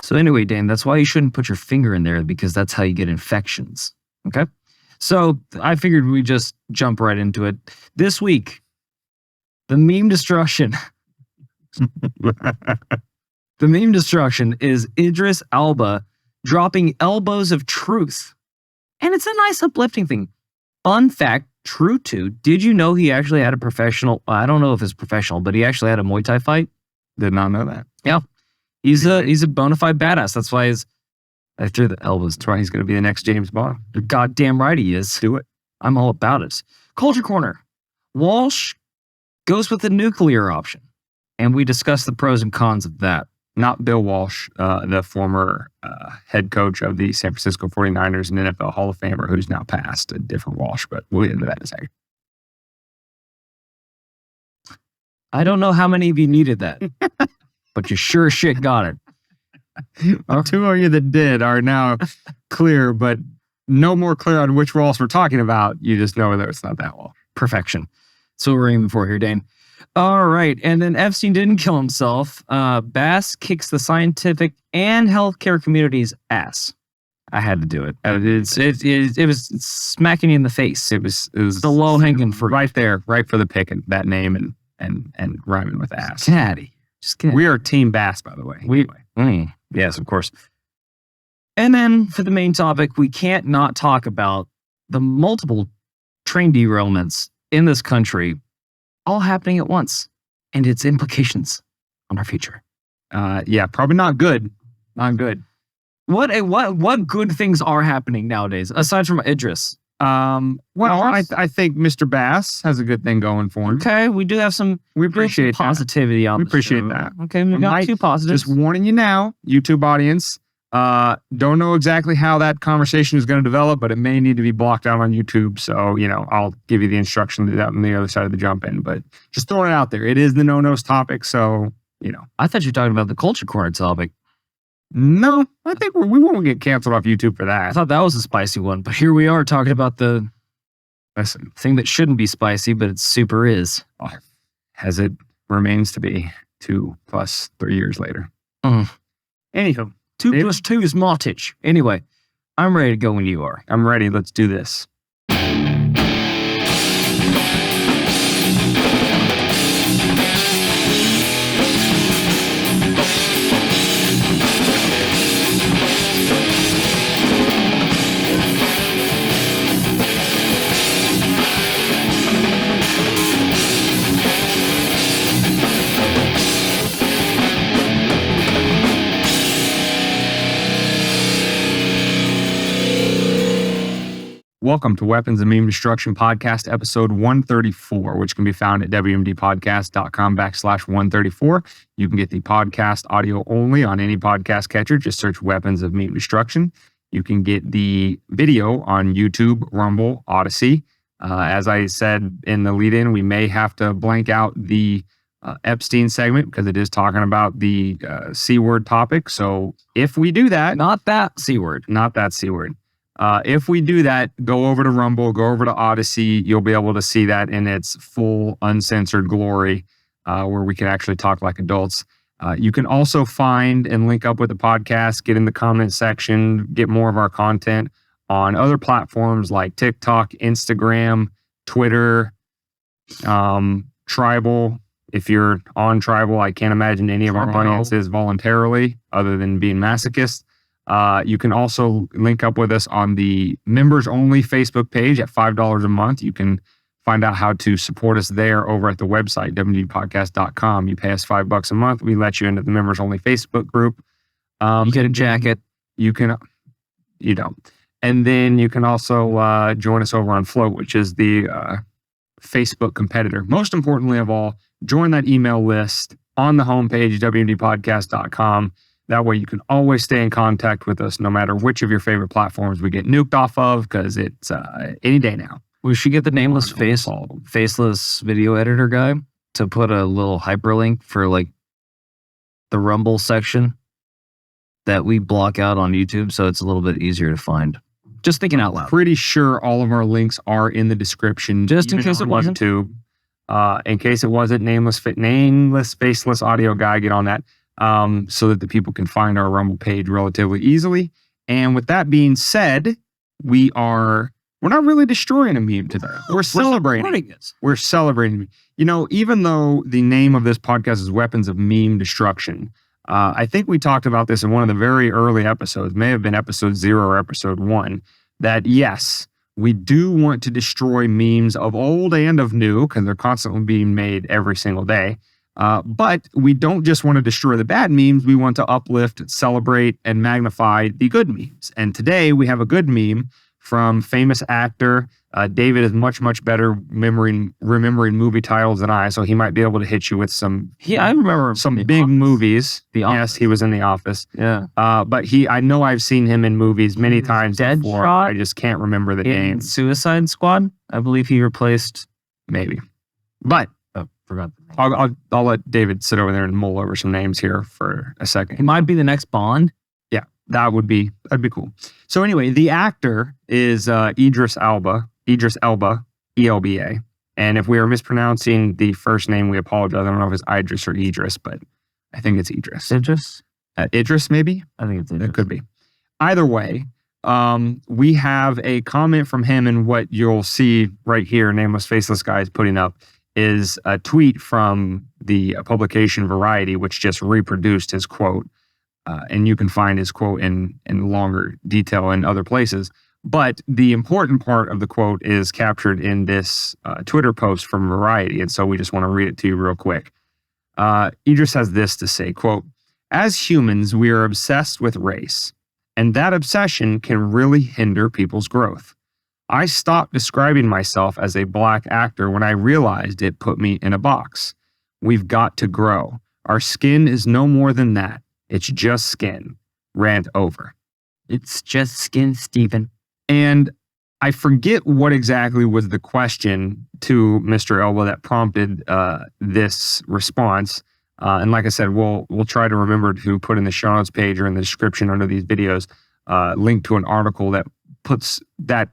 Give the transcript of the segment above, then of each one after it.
So anyway, Dane, that's why you shouldn't put your finger in there, because that's how you get infections. Okay? So I figured we just jump right into it. This week, the meme destruction. The meme destruction is Idris Elba dropping elbows of truth. And it's a nice uplifting thing. Fun fact, true to, did you know he actually had a professional, I don't know if it's professional, but he actually had a Muay Thai fight? Did not know that. Yeah. He's a bona fide badass. That's why I threw the elbows. That's why he's going to be the next James Bond. You're goddamn right he is. Do it. I'm all about it. Culture Corner. Walsh goes with the nuclear option. And we discuss the pros and cons of that. Not Bill Walsh, the former head coach of the San Francisco 49ers and NFL Hall of Famer, who's now passed. A different Walsh, but we'll get into that in a second. I don't know how many of you needed that, but you sure as shit got it. The two of you that did are now clear, but no more clear on which Walsh we're talking about. You just know that it's not that Walsh. Perfection. That's what we're aiming for here, Dane. All right. And then Epstein didn't kill himself. Bass kicks the scientific and healthcare community's ass. I had to do it. It was smacking you in the face. It was the low hanging fruit. Right there, right for the pick, and that name and rhyming with ass. Caddy. Just kidding. We are Team Bass, by the way. Yes, of course. And then for the main topic, we can't not talk about the multiple train derailments in this country, all happening at once, and its implications on our future. Yeah, probably not good. Not good. What good things are happening nowadays aside from Idris? I think Mr. Bass has a good thing going for him. Okay, we do have some. We appreciate positivity on. We appreciate that. Okay, we got two positives. Just warning you now, YouTube audience. Don't know exactly how that conversation is going to develop, but it may need to be blocked out on YouTube. So, I'll give you the instruction to do that on the other side of the jump in. But just throwing it out there, it is the no-nos topic. So, I thought you were talking about the culture corner topic. No, I think we won't get canceled off YouTube for that. I thought that was a spicy one, but here we are talking about the thing that shouldn't be spicy, but it super is. As it remains to be 2 + 3 years later. Anywho, 2 + 2 is Martich. Anyway, I'm ready to go when you are. I'm ready. Let's do this. Welcome to Weapons and Meme Destruction Podcast, episode 134, which can be found at wmdpodcast.com/134. You can get the podcast audio only on any podcast catcher. Just search Weapons of Meme Destruction. You can get the video on YouTube, Rumble, Odyssey. As I said in the lead-in, we may have to blank out the Epstein segment because it is talking about the C-word topic. So if we do that... Not that C-word. Not that C-word. If we do that, go over to Rumble, go over to Odyssey. You'll be able to see that in its full uncensored glory, where we can actually talk like adults. You can also find and link up with the podcast, get in the comment section, get more of our content on other platforms like TikTok, Instagram, Twitter, Tribal. If you're on Tribal, I can't imagine any of our audience is voluntarily, other than being masochists. You can also link up with us on the members only Facebook page at $5 a month. You can find out how to support us there over at the website, wmdpodcast.com. You pay us $5 a month. We let you into the members only Facebook group. You get a jacket. You don't. And then you can also join us over on Float, which is the Facebook competitor. Most importantly of all, join that email list on the homepage, wmdpodcast.com. That way you can always stay in contact with us no matter which of your favorite platforms we get nuked off of, because it's any day now. We should get the nameless faceless video editor guy to put a little hyperlink for like the Rumble section that we block out on YouTube, so it's a little bit easier to find. Just thinking out loud. Pretty sure all of our links are in the description. Just in case it wasn't. YouTube. In case it wasn't, nameless faceless audio guy, get on that. so that the people can find our Rumble page relatively easily. And with that being said, we're not really destroying a meme today. We're celebrating it. We're celebrating. You know, even though the name of this podcast is Weapons of Meme Destruction, I think we talked about this in one of the very early episodes, may have been episode 0 or episode 1, that yes, we do want to destroy memes of old and of new because they're constantly being made every single day. But we don't just want to destroy the bad memes. We want to uplift, celebrate, and magnify the good memes. And today we have a good meme from famous actor. David is much, much better remembering movie titles than I, so he might be able to hit you with some. I remember some big movies. Yes, he was in The Office. Yeah. But I know I've seen him in movies many times before. Deadshot. I just can't remember the name. Suicide Squad. I believe he replaced. Maybe. But Forgot the name. I'll let David sit over there and mull over some names here for a second. He might be the next Bond. Yeah, that'd be cool. So anyway, the actor is Idris Elba, ELBA. And if we are mispronouncing the first name, we apologize. I don't know if it's Idris or Idris, but I think it's Idris. Idris? Idris, maybe? I think it's Idris. It could be. Either way, we have a comment from him, and what you'll see right here, Nameless Faceless Guy is putting up, is a tweet from the publication Variety, which just reproduced his quote. And you can find his quote in longer detail in other places. But the important part of the quote is captured in this Twitter post from Variety. And so we just want to read it to you real quick. Idris has this to say, quote, "As humans, we are obsessed with race, and that obsession can really hinder people's growth. I stopped describing myself as a black actor when I realized it put me in a box. We've got to grow. Our skin is no more than that. It's just skin." Rant over. It's just skin, Stephen. And I forget what exactly was the question to Mr. Elba that prompted this response. And like I said, we'll try to remember to put in the show notes page or in the description under these videos, link to an article that puts that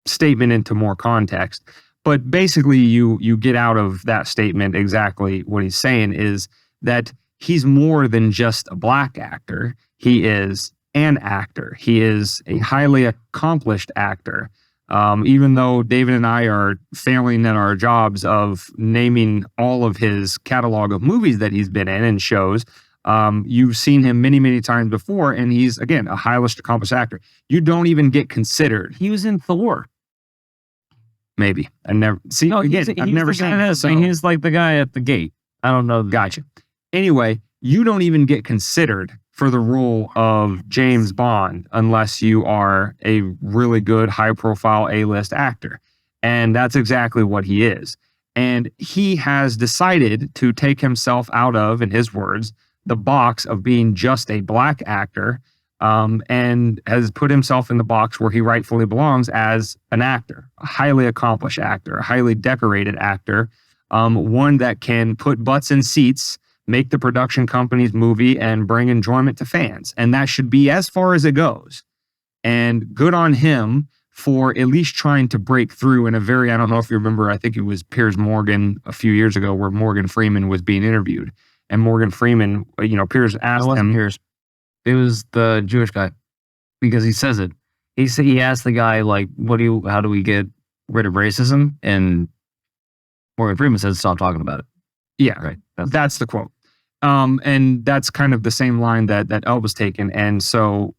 statement into more context. But basically, you get out of that statement exactly what he's saying is that he's more than just a black actor. He is an actor. He is a highly accomplished actor. Even though David and I are failing at our jobs of naming all of his catalog of movies that he's been in and shows, you've seen him many, many times before, and he's, again, a highly accomplished actor. You don't even get considered. He was in Thor. Maybe. I never see. No, again, I've never seen it. So he's like the guy at the gate. I don't know. Gotcha. Anyway, you don't even get considered for the role of James Bond unless you are a really good, high-profile A-list actor. And that's exactly what he is. And he has decided to take himself out of, in his words, the box of being just a black actor, and has put himself in the box where he rightfully belongs as an actor, a highly accomplished actor, a highly decorated actor, one that can put butts in seats, make the production company's movie, and bring enjoyment to fans. And that should be as far as it goes. And good on him for at least trying to break through in a very, I don't know if you remember, I think it was Piers Morgan a few years ago where Morgan Freeman was being interviewed. And Morgan Freeman, Piers asked him. Piers. It was the Jewish guy, because he says it. He asked the guy, like, how do we get rid of racism? And Morgan Freeman says, stop talking about it. Yeah, right. That's the quote. And that's kind of the same line that Elba's taken. And so,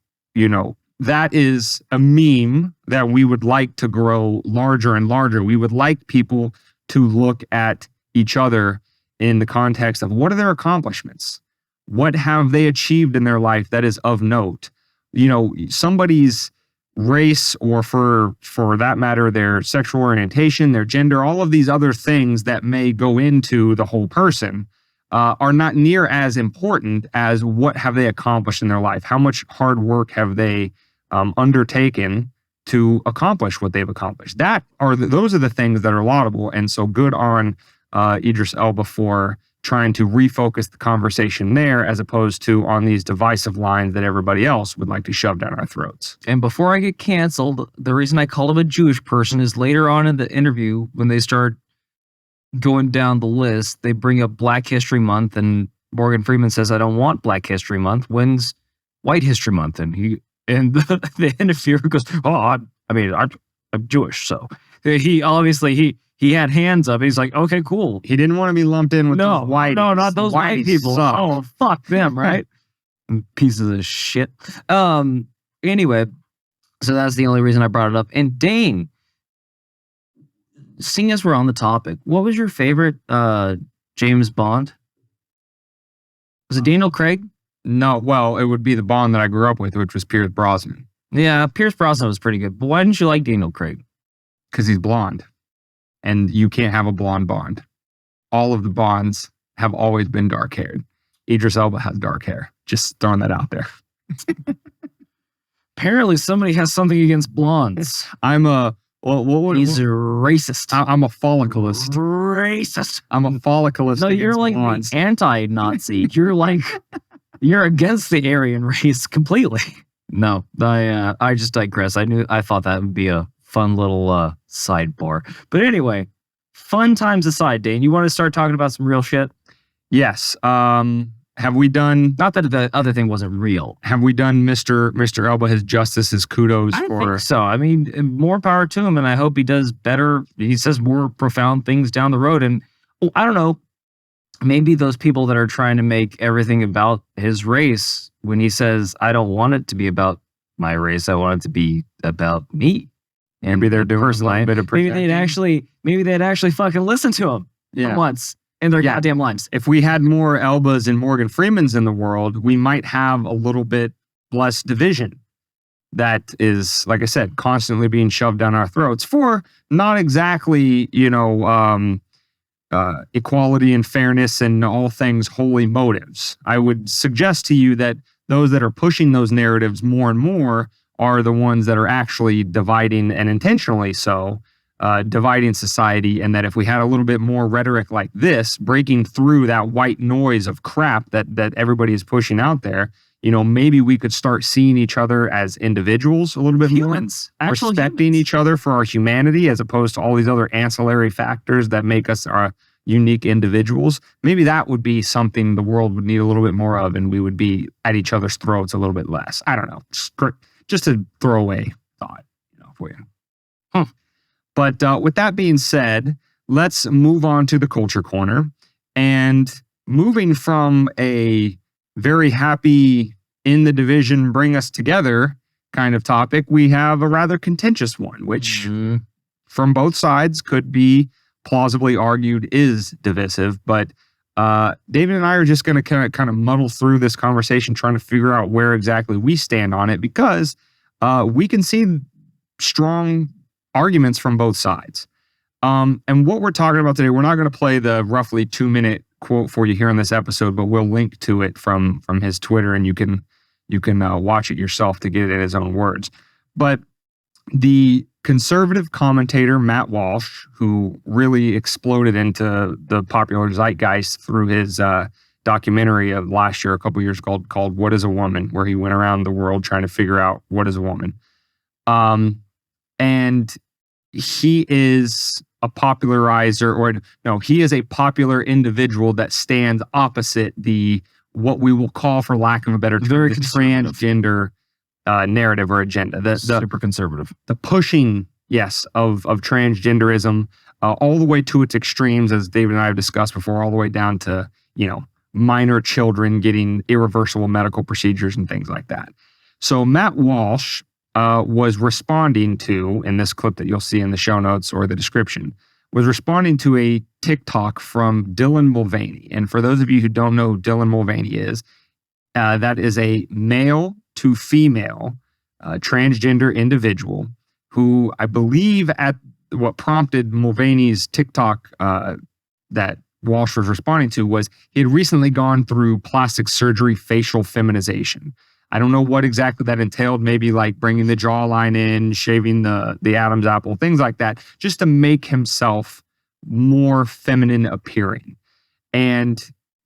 that is a meme that we would like to grow larger and larger. We would like people to look at each other in the context of what are their accomplishments? What have they achieved in their life that is of note? Somebody's race, or for that matter, their sexual orientation, their gender, all of these other things that may go into the whole person are not near as important as what have they accomplished in their life. How much hard work have they undertaken to accomplish what they've accomplished? Those are the things that are laudable. And so good on Idris Elba for trying to refocus the conversation there as opposed to on these divisive lines that everybody else would like to shove down our throats. And before I get canceled, the reason I called him a Jewish person is later on in the interview, when they start going down the list, they bring up Black History Month, and Morgan Freeman says, I don't want Black History Month. When's White History Month? And the interviewer goes, I'm Jewish. So he obviously, he had hands up. He's like, okay, cool. He didn't want to be lumped in with those white. No, not those white people. Suck. Oh, fuck them, right? Pieces of shit. Anyway, so that's the only reason I brought it up. And Dane, seeing as we're on the topic, what was your favorite James Bond? Was it Daniel Craig? No, well, it would be the Bond that I grew up with, which was Pierce Brosnan. Yeah, Pierce Brosnan was pretty good. But why didn't you like Daniel Craig? Because he's blonde. And you can't have a blonde Bond. All of the Bonds have always been dark-haired. Idris Elba has dark hair. Just throwing that out there. Apparently somebody has something against blondes. I'm a... He's a racist. I'm a follicleist. Racist. I'm a follicleist. No, you're like blondes. the anti-Nazi. You're like... You're against the Aryan race completely. No, I just digress. I thought that would be a fun little sidebar. But anyway, fun times aside, Dane, you want to start talking about some real shit? Yes. Have we done? Not that the other thing wasn't real. Have we done Mr. Elba his justice, his kudos I for? think so. I mean, more power to him, and I hope he does better. He says more profound things down the road, and I don't know. Maybe those people that are trying to make everything about his race, when he says, I don't want it to be about my race, I want it to be about me. And maybe they're doing a bit of maybe they'd actually fucking listen to him once in their goddamn lives. If we had more Elbas and Morgan Freemans in the world, we might have a little bit less division. That is, like I said, constantly being shoved down our throats for not exactly, equality and fairness and all things holy motives. I would suggest to you that those that are pushing those narratives more and more are the ones that are actually dividing, and intentionally so, dividing society, and that if we had a little bit more rhetoric like this, breaking through that white noise of crap that everybody is pushing out there, maybe we could start seeing each other as individuals a little bit Humans, more, respecting each other for our humanity as opposed to all these other ancillary factors that make us unique individuals. Maybe that would be something the world would need a little bit more of, and we would be at each other's throats a little bit less. I don't know. Just a throwaway thought, for you. But with that being said, let's move on to the culture corner. And moving from a very happy in the division, bring us together kind of topic, we have a rather contentious one, which from both sides could be plausibly argued is divisive. But David and I are just going to kind of muddle through this conversation, trying to figure out where exactly we stand on it, because we can see strong arguments from both sides. And what we're talking about today, we're not going to play the roughly 2-minute quote for you here in this episode, but we'll link to it from his Twitter, and you can watch it yourself to get it in his own words. But the conservative commentator Matt Walsh, who really exploded into the popular zeitgeist through his documentary of last year, a couple years ago, called "What Is a Woman," where he went around the world trying to figure out what is a woman. And he is a popularizer, he is a popular individual that stands opposite what we will call, for lack of a better term, the transgender narrative or agenda. The super conservative. The pushing, of transgenderism all the way to its extremes, as David and I have discussed before, all the way down to, minor children getting irreversible medical procedures and things like that. So Matt Walsh was responding to, in this clip that you'll see in the show notes or the description, was responding to a TikTok from Dylan Mulvaney. And for those of you who don't know who Dylan Mulvaney is, that is a male to female transgender individual who, I believe, at what prompted Mulvaney's TikTok that Walsh was responding to, was he had recently gone through plastic surgery, facial feminization. I don't know what exactly that entailed, maybe like bringing the jawline in, shaving the Adam's apple, things like that, just to make himself more feminine appearing. And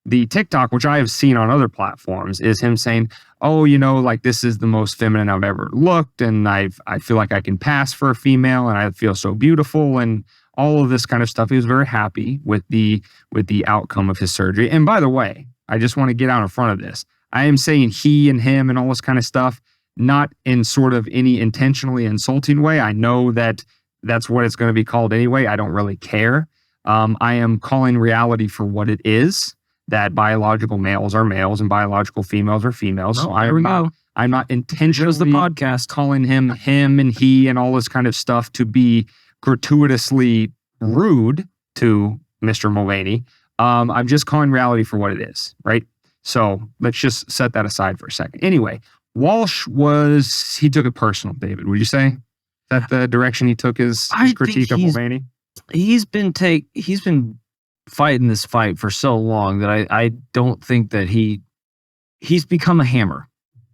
the TikTok, which I have seen on other platforms, is him saying, this is the most feminine I've ever looked, and I feel like I can pass for a female, and I feel so beautiful, and all of this kind of stuff. He was very happy with the outcome of his surgery. And by the way, I just want to get out in front of this. I am saying he and him and all this kind of stuff, not in sort of any intentionally insulting way. I know that that's what it's going to be called anyway. I don't really care. I am calling reality for what it is, that biological males are males and biological females are females. Oh, there we go. I'm not intentionally the podcast calling him and he and all this kind of stuff to be gratuitously rude to Mr. Mulvaney. I'm just calling reality for what it is, right? So let's just set that aside for a second. Anyway, Walsh he took it personal, David. Would you say? Is that the direction he took his critique of Mulvaney? He's been fighting this fight for so long that I don't think that he's become a hammer,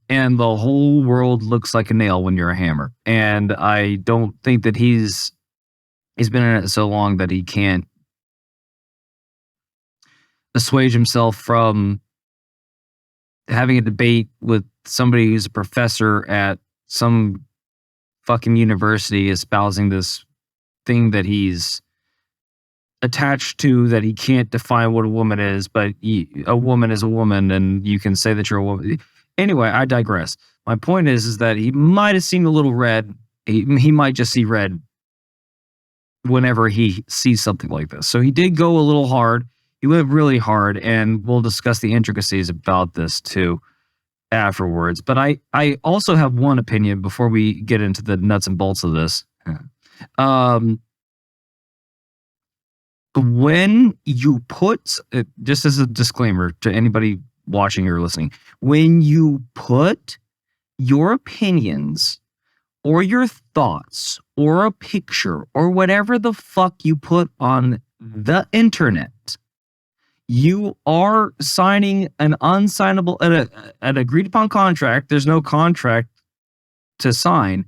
and the whole world looks like a nail when you're a hammer. And I don't think that he's been in it so long that he can't assuage himself from having a debate with somebody who's a professor at some fucking university espousing this thing that he's attached to, that he can't define what a woman is, but a woman is a woman, and you can say that you're a woman. Anyway, I digress. My point is that he might have seen a little red. He might just see red whenever he sees something like this. So he did go a little hard. He went really hard, and we'll discuss the intricacies about this too afterwards. But I also have one opinion before we get into the nuts and bolts of this. When you put, just as a disclaimer to anybody watching or listening, when you put your opinions or your thoughts or a picture or whatever the fuck you put on the internet, you are signing an unsignable, an agreed upon contract. There's no contract to sign,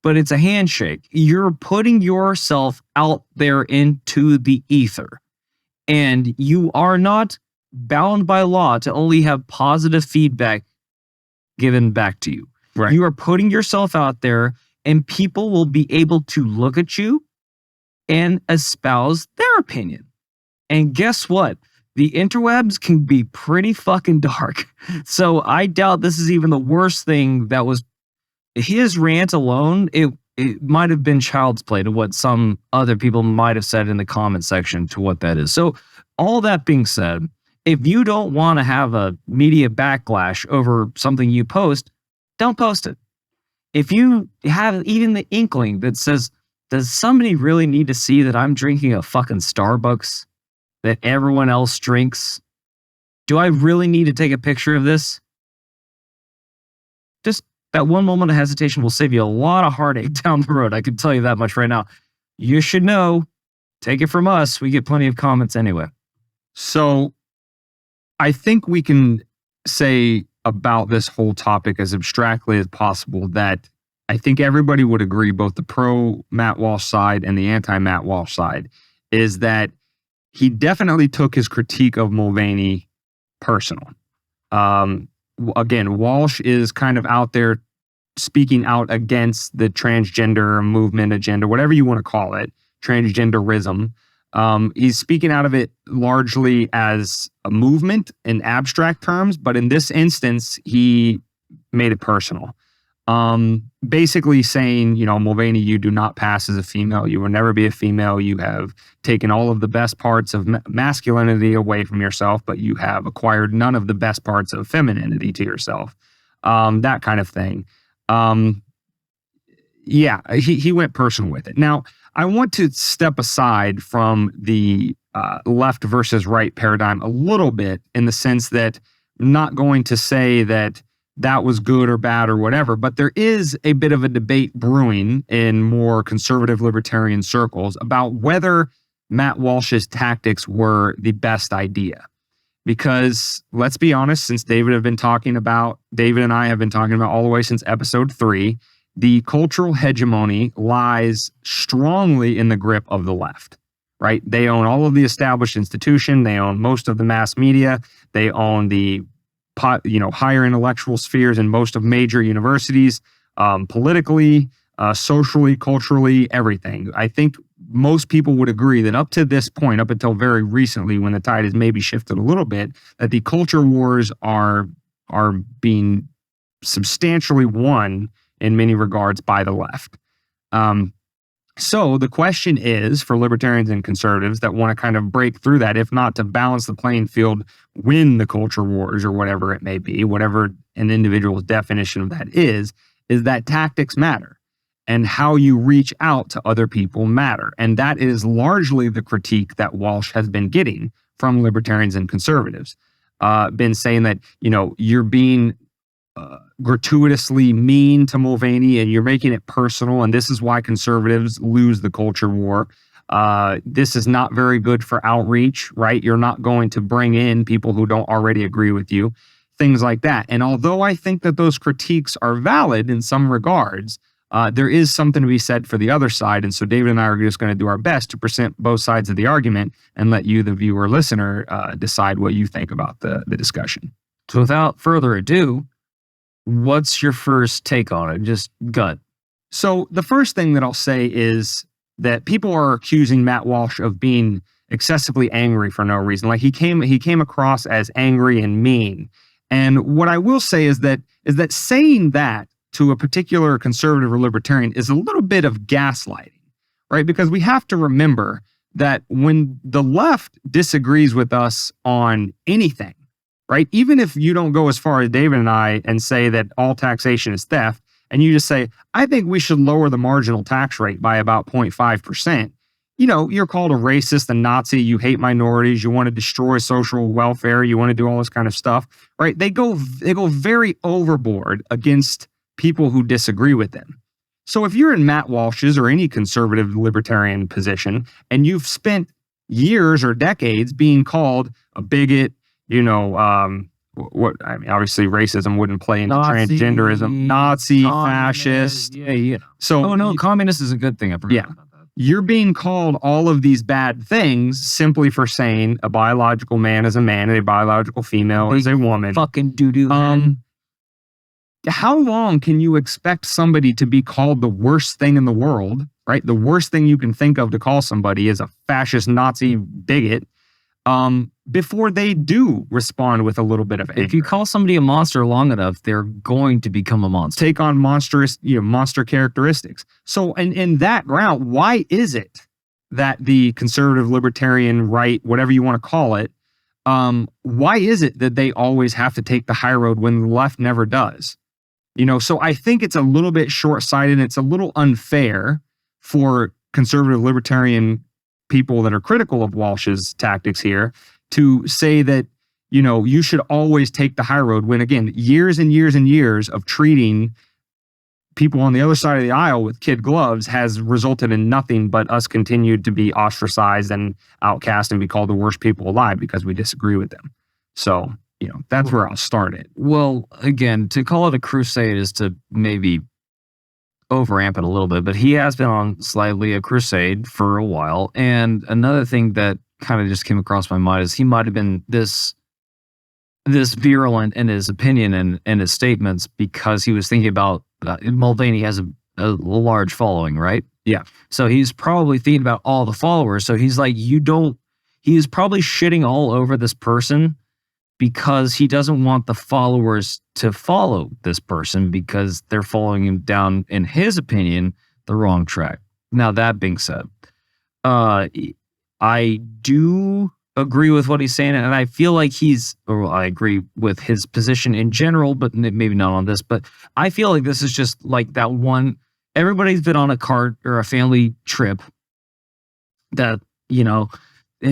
but it's a handshake. You're putting yourself out there into the ether, and you are not bound by law to only have positive feedback given back to you. Right. You are putting yourself out there, and people will be able to look at you and espouse their opinion. And guess what? The interwebs can be pretty fucking dark. So I doubt this is even the worst thing that was his rant alone. It might have been child's play to what some other people might have said in the comment section to what that is. So all that being said, if you don't want to have a media backlash over something you post, don't post it. If you have even the inkling that says, does somebody really need to see that I'm drinking a fucking Starbucks that everyone else drinks? Do I really need to take a picture of this? Just that one moment of hesitation will save you a lot of heartache down the road. I can tell you that much right now. You should know. Take it from us. We get plenty of comments anyway. So I think we can say about this whole topic as abstractly as possible that I think everybody would agree, both the pro Matt Walsh side and the anti Matt Walsh side, is that he definitely took his critique of Mulvaney personal. Again, Walsh is kind of out there speaking out against the transgender movement agenda, whatever you want to call it, transgenderism. He's speaking out of it largely as a movement in abstract terms, but in this instance, he made it personal. Basically saying, Mulvaney, you do not pass as a female. You will never be a female. You have taken all of the best parts of masculinity away from yourself, but you have acquired none of the best parts of femininity to yourself. That kind of thing. He went personal with it. Now, I want to step aside from the left versus right paradigm a little bit, in the sense that I'm not going to say that was good or bad or whatever, but there is a bit of a debate brewing in more conservative libertarian circles about whether Matt Walsh's tactics were the best idea. Because let's be honest, since David and I have been talking about all the way since episode 3, the cultural hegemony lies strongly in the grip of the left, right? They own all of the established institution. They own most of the mass media. They own the higher intellectual spheres in most of major universities, politically, socially, culturally, everything. I think most people would agree that up to this point, up until very recently, when the tide has maybe shifted a little bit, that the culture wars are being substantially won in many regards by the left. So the question is for libertarians and conservatives that want to kind of break through that, if not to balance the playing field, win the culture wars or whatever it may be, whatever an individual's definition of that is that tactics matter and how you reach out to other people matter. And that is largely the critique that Walsh has been getting from libertarians and conservatives. Been saying that, you're being gratuitously mean to Mulvaney and you're making it personal, and this is why conservatives lose the culture war. This is not very good for outreach, right? You're not going to bring in people who don't already agree with you, things like that. And although I think that those critiques are valid in some regards, there is something to be said for the other side. And so David and I are just going to do our best to present both sides of the argument and let you, the viewer listener, decide what you think about the discussion. So without further ado, what's your first take on it? Just gut. So the first thing that I'll say is that people are accusing Matt Walsh of being excessively angry for no reason. Like he came across as angry and mean. And what I will say is that saying that to a particular conservative or libertarian is a little bit of gaslighting, right? Because we have to remember that when the left disagrees with us on anything, right? Even if you don't go as far as David and I and say that all taxation is theft, and you just say, I think we should lower the marginal tax rate by about 0.5%, you're called a racist, a Nazi, you hate minorities, you want to destroy social welfare, you want to do all this kind of stuff, right? They go very overboard against people who disagree with them. So if you're in Matt Walsh's or any conservative libertarian position, and you've spent years or decades being called a bigot, obviously racism wouldn't play into Nazi, transgenderism, Nazi, fascist. Yeah. So, communist is a good thing. I forgot about that. You're being called all of these bad things simply for saying a biological man is a man and a biological female is a woman. Fucking doo-doo. How long can you expect somebody to be called the worst thing in the world, right? The worst thing you can think of to call somebody is a fascist, Nazi, bigot, before they do respond with a little bit of anger. If you call somebody a monster long enough, they're going to become a monster. Take on monster characteristics. So in that ground, why is it that the conservative, libertarian, right, whatever you want to call it, why is it that they always have to take the high road when the left never does? So I think it's a little bit short-sighted. It's a little unfair for conservative, libertarian people that are critical of Walsh's tactics here to say that, you should always take the high road when, again, years and years and years of treating people on the other side of the aisle with kid gloves has resulted in nothing but us continued to be ostracized and outcast and be called the worst people alive because we disagree with them. So, that's where I'll start it. Well, again, to call it a crusade is to maybe overamp it a little bit, but he has been on slightly a crusade for a while. And another thing that kind of just came across my mind is he might have been this virulent in his opinion and his statements because he was thinking about Mulvaney has a large following, right? Yeah. So he's probably thinking about all the followers. So he's like, he's probably shitting all over this person because he doesn't want the followers to follow this person because they're following him down, in his opinion, the wrong track. Now, that being said, I do agree with what he's saying, and I feel like I agree with his position in general, but maybe not on this, but I feel like this is just like that one, everybody's been on a cart or a family trip that,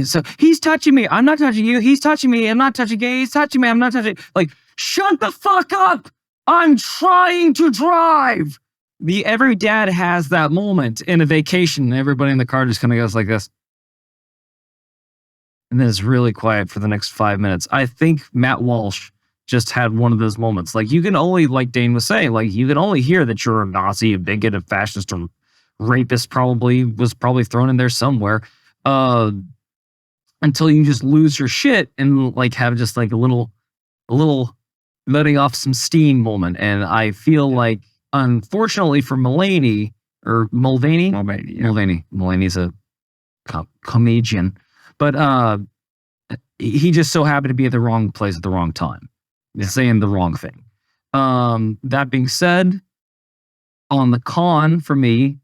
so he's touching me. I'm not touching you. He's touching me. I'm not touching you. He's touching me. I'm not touching. Like, shut the fuck up. I'm trying to drive. Every dad has that moment in a vacation. Everybody in the car just kind of goes like this. And then it's really quiet for the next 5 minutes. I think Matt Walsh just had one of those moments. Like, you can only, like Dane was saying, like, you can only hear that you're a Nazi, a bigot, a fascist, or rapist was probably thrown in there somewhere. Until you just lose your shit and like have just like a little letting off some steam moment. And I feel like, unfortunately for Mulvaney, Mulvaney's comedian, but he just so happened to be at the wrong place at the wrong time, saying the wrong thing. That being said, on the con for me,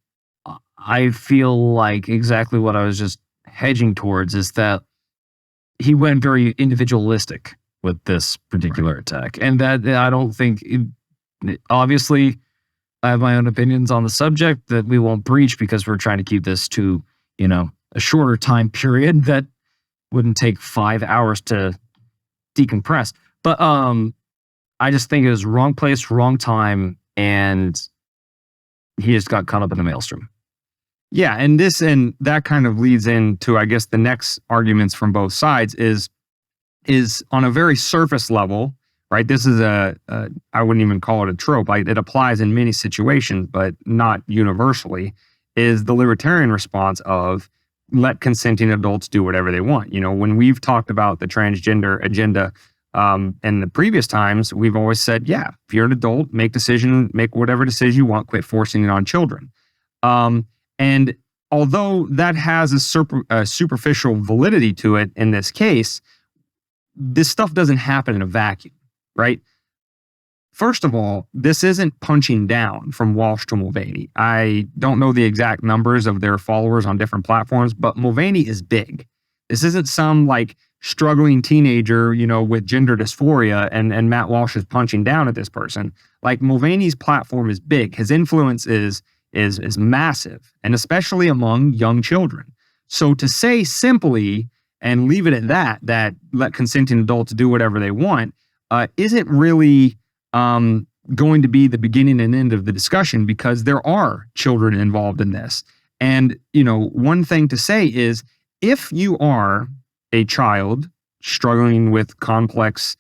I feel like exactly what I was just hedging towards is that he went very individualistic with this particular attack, and that I don't think. Obviously, I have my own opinions on the subject that we won't breach because we're trying to keep this to a shorter time period that wouldn't take 5 hours to decompress. But I just think it was wrong place, wrong time, and he just got caught up in the maelstrom. Yeah, and that kind of leads into, I guess, the next arguments from both sides is on a very surface level, right? This is I wouldn't even call it a trope. It applies in many situations, but not universally, is the libertarian response of let consenting adults do whatever they want. When we've talked about the transgender agenda in the previous times, we've always said, yeah, if you're an adult, make whatever decision you want, quit forcing it on children. And although that has a superficial validity to it in this case, this stuff doesn't happen in a vacuum, right? First of all, this isn't punching down from Walsh to Mulvaney. I don't know the exact numbers of their followers on different platforms, but Mulvaney is big. This isn't some struggling teenager, with gender dysphoria and Matt Walsh is punching down at this person. Mulvaney's platform is big. His influence is massive, and especially among young children. So to say simply and leave it at that let consenting adults do whatever they want, isn't really going to be the beginning and end of the discussion, because there are children involved in this. And, one thing to say is, if you are a child struggling with complex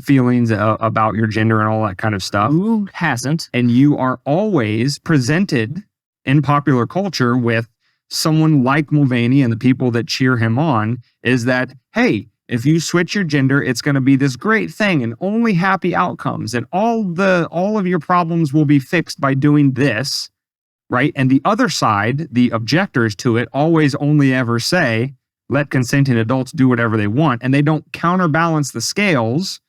feelings about your gender and all that kind of stuff. Who hasn't? And you are always presented in popular culture with someone like Mulvaney and the people that cheer him on, is that, hey, if you switch your gender, it's going to be this great thing and only happy outcomes, and all of your problems will be fixed by doing this, right? And the other side, the objectors to it, always only ever say, let consenting adults do whatever they want, and they don't counterbalance the scales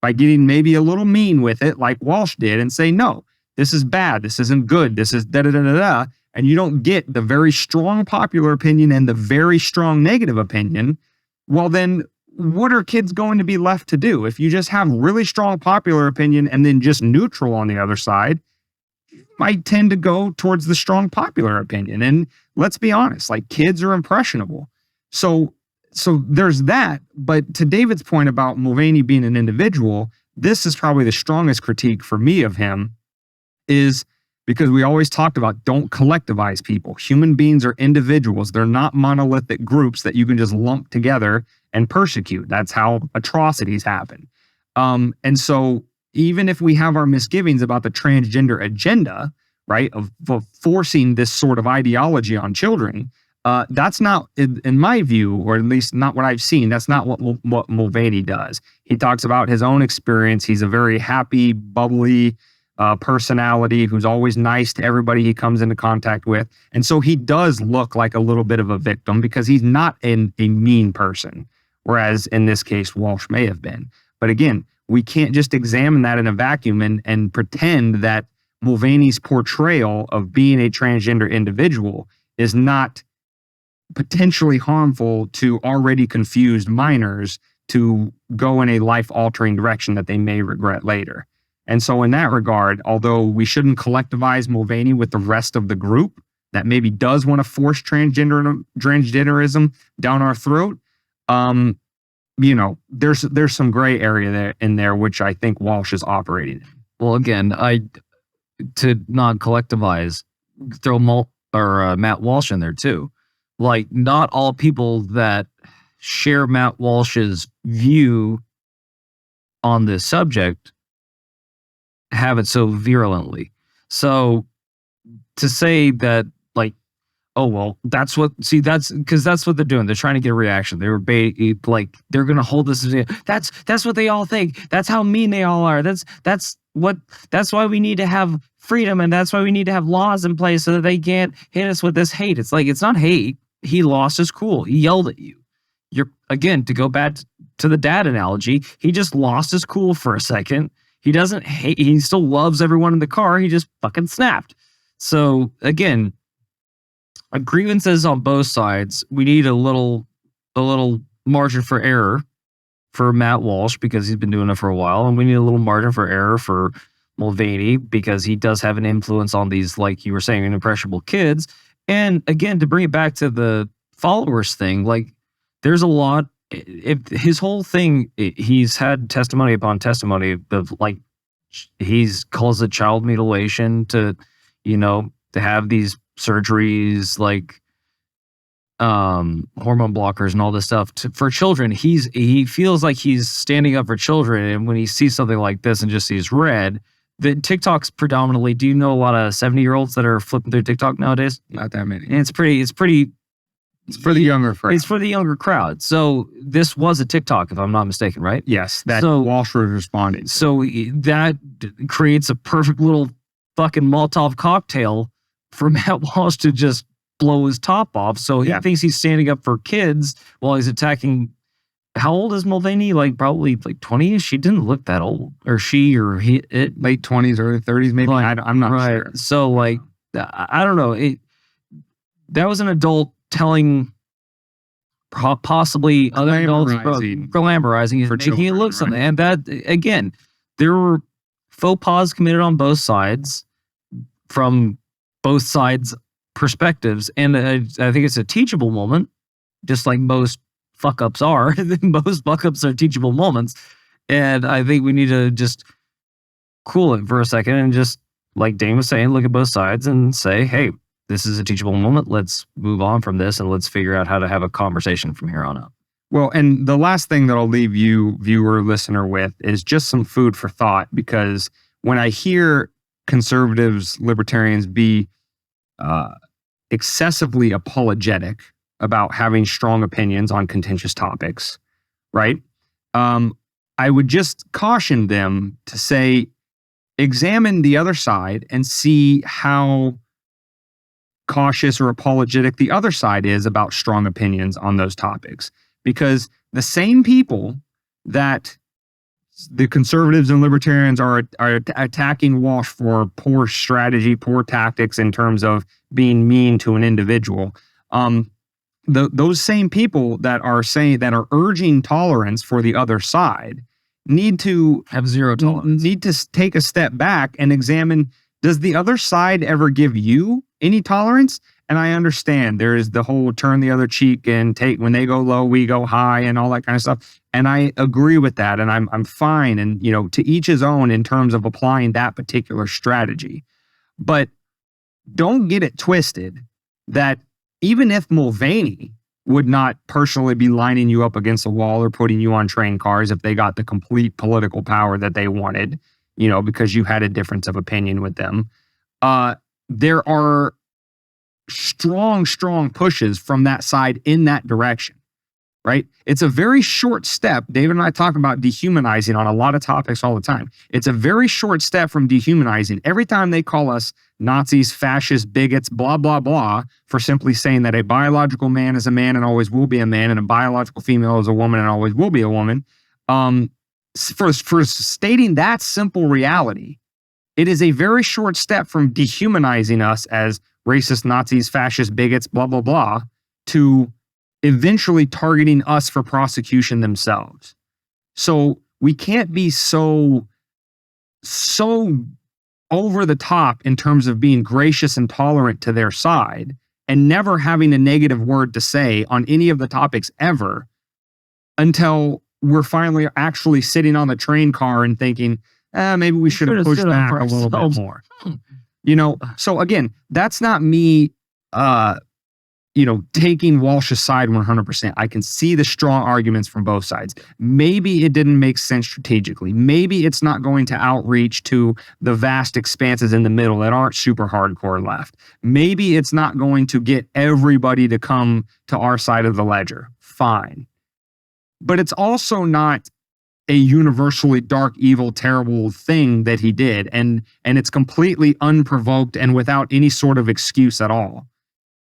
by getting maybe a little mean with it, like Walsh did, and say, no, this is bad, this isn't good, this is da-da-da-da-da, and you don't get the very strong popular opinion and the very strong negative opinion. Well, then what are kids going to be left to do? If you just have really strong popular opinion and then just neutral on the other side, you might tend to go towards the strong popular opinion. And let's be honest, kids are impressionable. So there's that. But to David's point about Mulvaney being an individual, this is probably the strongest critique for me of him, is because we always talked about don't collectivize people. Human beings are individuals. They're not monolithic groups that you can just lump together and persecute. That's how atrocities happen. And so even if we have our misgivings about the transgender agenda, right, of forcing this sort of ideology on children, that's not, in my view, or at least not what I've seen, that's not what Mulvaney does. He talks about his own experience. He's a very happy, bubbly personality who's always nice to everybody he comes into contact with. And so he does look like a little bit of a victim because he's not a mean person, whereas in this case, Walsh may have been. But again, we can't just examine that in a vacuum and pretend that Mulvaney's portrayal of being a transgender individual is not potentially harmful to already confused minors to go in a life-altering direction that they may regret later. And so in that regard, although we shouldn't collectivize Mulvaney with the rest of the group that maybe does want to force transgenderism down our throat, there's some gray area there which I think Walsh is operating in. Well, again, to not collectivize, throw Matt Walsh in there too. Not all people that share Matt Walsh's view on this subject have it so virulently. So to say that, oh, well, that's because that's what they're doing. They're trying to get a reaction. They were they're going to hold this. That's what they all think. That's how mean they all are. That's why we need to have freedom, and that's why we need to have laws in place so that they can't hit us with this hate. It's not hate. he lost his cool. He yelled at you. Again, to go back to the dad analogy, he just lost his cool for a second. He doesn't hate, he still loves everyone in the car. He just fucking snapped. So again, grievances on both sides. We need a little margin for error for Matt Walsh because he's been doing it for a while. And we need a little margin for error for Mulvaney because he does have an influence on these, like you were saying, impressionable kids. And again, to bring it back to the followers thing, like there's a lot. If his whole thing, he's had testimony upon testimony of like he's calls it child mutilation to have these surgeries like hormone blockers and all this stuff for children. He feels like he's standing up for children, and when he sees something like this and just sees red, the TikTok's predominantly. Do you know a lot of 70-year-olds that are flipping through TikTok nowadays? Not that many. And it's for the younger crowd. It's for the younger crowd. So this was a TikTok, if I'm not mistaken, right? Yes, that Walsh was responding. So that creates a perfect little fucking Molotov cocktail for Matt Walsh to just blow his top off. So he thinks he's standing up for kids while he's attacking. How old is Mulvaney? Like probably like 20. She didn't look that old, or she, or he. Late 20s, early 30s, maybe. Like, I'm not sure. So like, I don't know. That was an adult telling possibly other adults glamorizing for making it look something. And that, again, there were faux pas committed on both sides from both sides' perspectives. And I think it's a teachable moment, just like most fuck ups are. Most fuck ups are teachable moments. And I think we need to just cool it for a second and just, like Dane was saying, look at both sides and say, hey, this is a teachable moment. Let's move on from this and let's figure out how to have a conversation from here on out. Well, and the last thing that I'll leave you, viewer, listener, with is just some food for thought, because when I hear conservatives, libertarians be excessively apologetic about having strong opinions on contentious topics, right? I would just caution them to say, examine the other side and see how cautious or apologetic the other side is about strong opinions on those topics. Because the same people that the conservatives and libertarians are attacking Walsh for poor strategy, poor tactics in terms of being mean to an individual, those same people that are urging tolerance for the other side need to have zero tolerance. Need to take a step back and examine, does the other side ever give you any tolerance? And I understand there is the whole turn the other cheek and take, when they go low, we go high and all that kind of stuff. And I agree with that. And I'm fine. And, to each his own in terms of applying that particular strategy. But don't get it twisted that even if Mulvaney would not personally be lining you up against a wall or putting you on train cars if they got the complete political power that they wanted, because you had a difference of opinion with them, there are strong pushes from that side in that direction, right? It's a very short step. David and I talk about dehumanizing on a lot of topics all the time. It's a very short step from dehumanizing. Every time they call us Nazis, fascists, bigots, blah, blah, blah, for simply saying that a biological man is a man and always will be a man, and a biological female is a woman and always will be a woman, for stating that simple reality, it is a very short step from dehumanizing us as racist, Nazis, fascists, bigots, blah, blah, blah, to eventually targeting us for prosecution themselves. So we can't be so over the top in terms of being gracious and tolerant to their side and never having a negative word to say on any of the topics ever until we're finally actually sitting on the train car and thinking, maybe we should have pushed back a little bit more. So again, that's not me, taking Walsh's side 100%. I can see the strong arguments from both sides. Maybe it didn't make sense strategically. Maybe it's not going to outreach to the vast expanses in the middle that aren't super hardcore left. Maybe it's not going to get everybody to come to our side of the ledger. Fine. But it's also not a universally dark, evil, terrible thing that he did. And it's completely unprovoked and without any sort of excuse at all.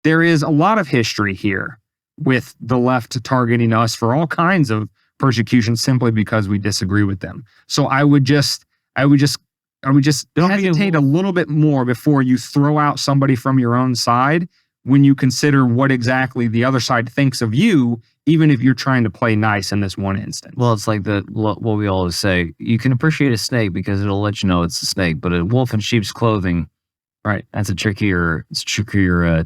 there is a lot of history here with the left targeting us for all kinds of persecution simply because we disagree with them. So I would just hesitate a little bit more before you throw out somebody from your own side when you consider what exactly the other side thinks of you, even if you're trying to play nice in this one instance. Well, it's like what we always say. You can appreciate a snake because it'll let you know it's a snake, but a wolf in sheep's clothing, right? That's a trickier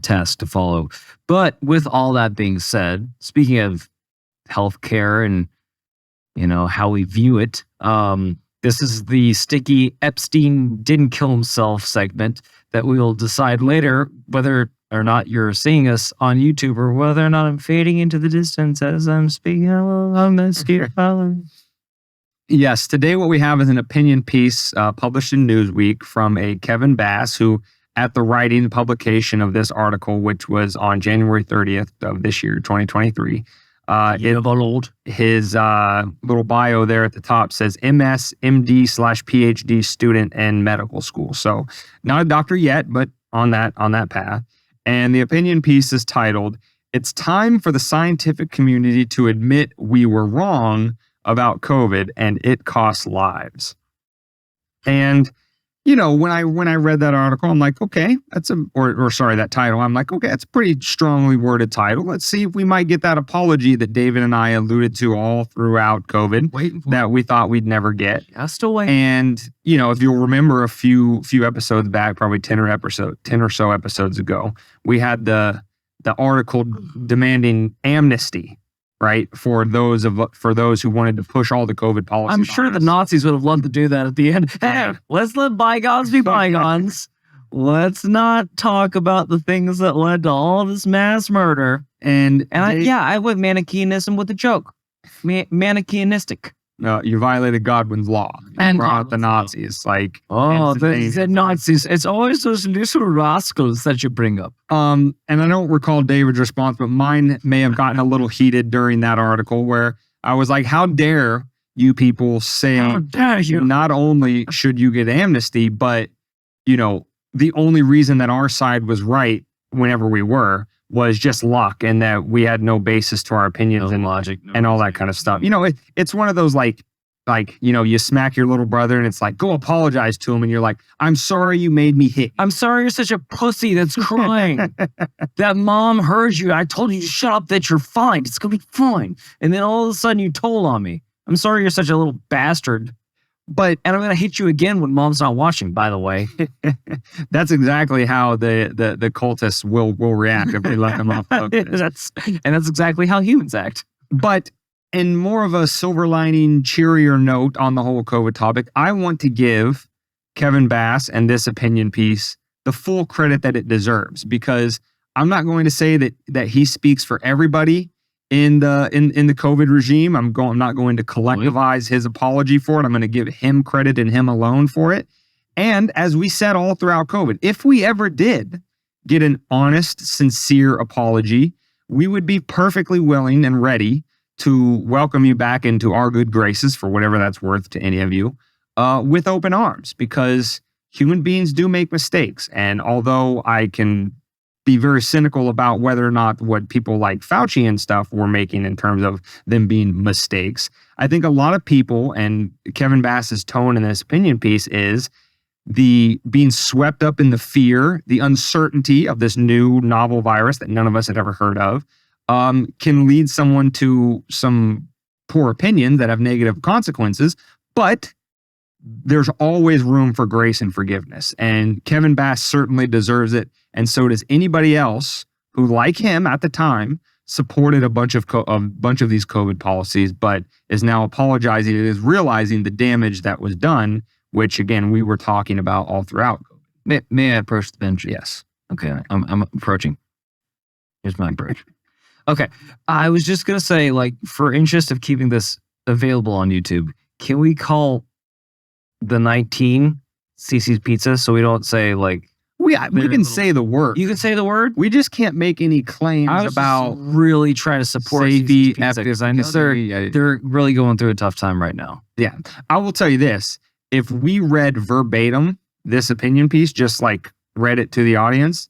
test to follow. But with all that being said, speaking of healthcare and how we view it, this is the sticky Epstein didn't kill himself segment that we will decide later whether or not you're seeing us on YouTube or whether or not I'm fading into the distance as I'm speaking. I'm scared. Yes, today what we have is an opinion piece published in Newsweek from a Kevin Bass, who at the writing and publication of this article, which was on January 30th of this year, 2023, his little bio there at the top says MS, MD/PhD student in medical school. So not a doctor yet, but on that path. And the opinion piece is titled, "It's time for the scientific community to admit we were wrong about COVID and it costs lives." And when I read that article, I'm like, okay, that title. I'm like, okay, that's a pretty strongly worded title. Let's see if we might get that apology that David and I alluded to all throughout COVID that we thought we'd never get. I still wait. And if you'll remember a few episodes back, probably 10 or so episodes ago, we had the article demanding amnesty, right, for those who wanted to push all the COVID policies. I'm sure the Nazis would have loved to do that at the end. Hey, let's let bygones be bygones. Let's not talk about the things that led to all this mass murder. I went Manichaeanism with a joke. Manichaeanistic. No, you violated Godwin's law. And brought the Nazis. The Nazis. It's always those little rascals that you bring up. And I don't recall David's response, but mine may have gotten a little heated during that article where I was like, how dare you people say, how dare you? Not only should you get amnesty, but, the only reason that our side was right whenever we were was just luck and that we had no basis to our opinions and logic and all that kind of stuff. It's one of those you smack your little brother and it's like, go apologize to him. And you're like, I'm sorry you made me hit. I'm sorry you're such a pussy that's crying. That mom heard you. I told you to shut up, that you're fine. It's going to be fine. And then all of a sudden you told on me. I'm sorry you're such a little bastard. And I'm going to hit you again when mom's not watching, by the way. That's exactly how the cultists will react if they let them off. That's exactly how humans act. But in more of a silver lining, cheerier note on the whole COVID topic, I want to give Kevin Bass and this opinion piece the full credit that it deserves, because I'm not going to say that he speaks for everybody in the COVID regime. I'm not going to collectivize his apology for it. I'm going to give him credit and him alone for it. And as we said all throughout COVID, if we ever did get an honest, sincere apology, we would be perfectly willing and ready to welcome you back into our good graces, for whatever that's worth to any of you, with open arms, because human beings do make mistakes. And although I can be very cynical about whether or not what people like Fauci and stuff were making in terms of them being mistakes, I think a lot of people, and Kevin Bass's tone in this opinion piece is the being swept up in the fear, the uncertainty of this new novel virus that none of us had ever heard of, can lead someone to some poor opinions that have negative consequences. But there's always room for grace and forgiveness. And Kevin Bass certainly deserves it. And so does anybody else who, like him at the time, supported a bunch of these COVID policies, but is now apologizing and is realizing the damage that was done, which, again, we were talking about all throughout COVID. May I approach the bench? Yes. Okay, I'm approaching. Here's my approach. Okay, I was just going to say, for interest of keeping this available on YouTube, can we call the 19 CC's Pizza so we don't say, we can say the word. You can say the word? We just can't make any claims about really trying to support safety, because I know they're really going through a tough time right now. Yeah. I will tell you this. If we read verbatim this opinion piece, just read it to the audience,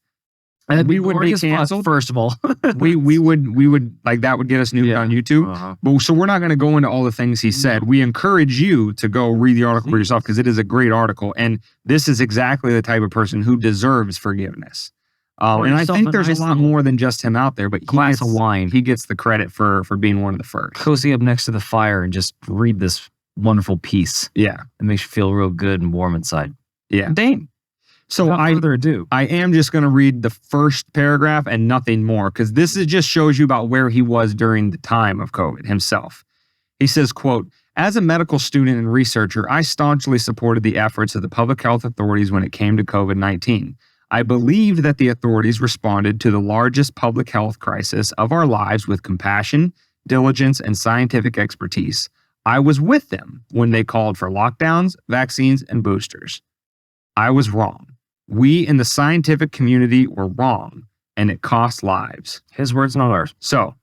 we would be canceled. First of all, we would like that would get us nuked on YouTube. But so we're not going to go into all the things he said. We encourage you to go read the article for yourself because it is a great article, and this is exactly the type of person who deserves forgiveness. And I think there's a lot more than just him out there, but glass of wine. He gets the credit for being one of the first. Cozy up next to the fire and just read this wonderful piece. Yeah, it makes you feel real good and warm inside. Yeah, Dane. So without further ado, I am just going to read the first paragraph and nothing more because this just shows you about where he was during the time of COVID himself. He says, quote, "As a medical student and researcher, I staunchly supported the efforts of the public health authorities when it came to COVID-19. I believed that the authorities responded to the largest public health crisis of our lives with compassion, diligence, and scientific expertise. I was with them when they called for lockdowns, vaccines, and boosters. I was wrong. We in the scientific community were wrong, and it cost lives." His words, not ours. So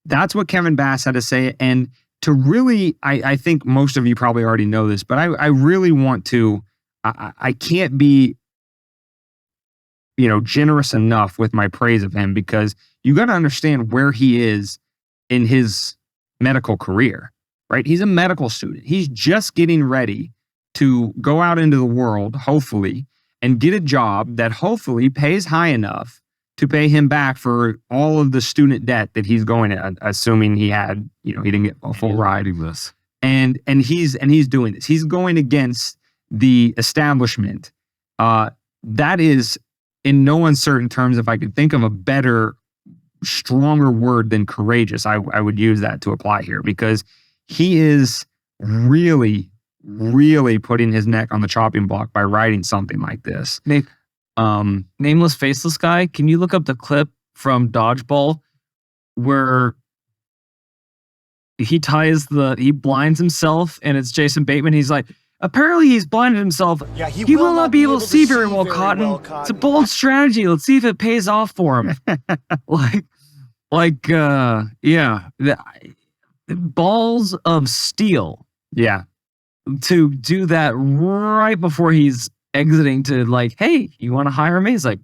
that's what Kevin Bass had to say. And to really, I think most of you probably already know this, but I really want to, I can't be, generous enough with my praise of him because you got to understand where he is in his medical career, right? He's a medical student. He's just getting ready to go out into the world, hopefully, and get a job that hopefully pays high enough to pay him back for all of the student debt that he's going to, assuming he had, he didn't get a full ride. And he's doing this. He's going against the establishment. That is, in no uncertain terms, if I could think of a better, stronger word than courageous, I would use that to apply here because he is really putting his neck on the chopping block by writing something like this. Nameless, faceless guy. Can you look up the clip from Dodgeball where he blinds himself and it's Jason Bateman? He's like, apparently he's blinded himself. Yeah, he will not be able to see very well, Cotton. It's a bold strategy. Let's see if it pays off for him. Balls of steel. Yeah. To do that right before he's exiting to like, hey, you want to hire me? He's like,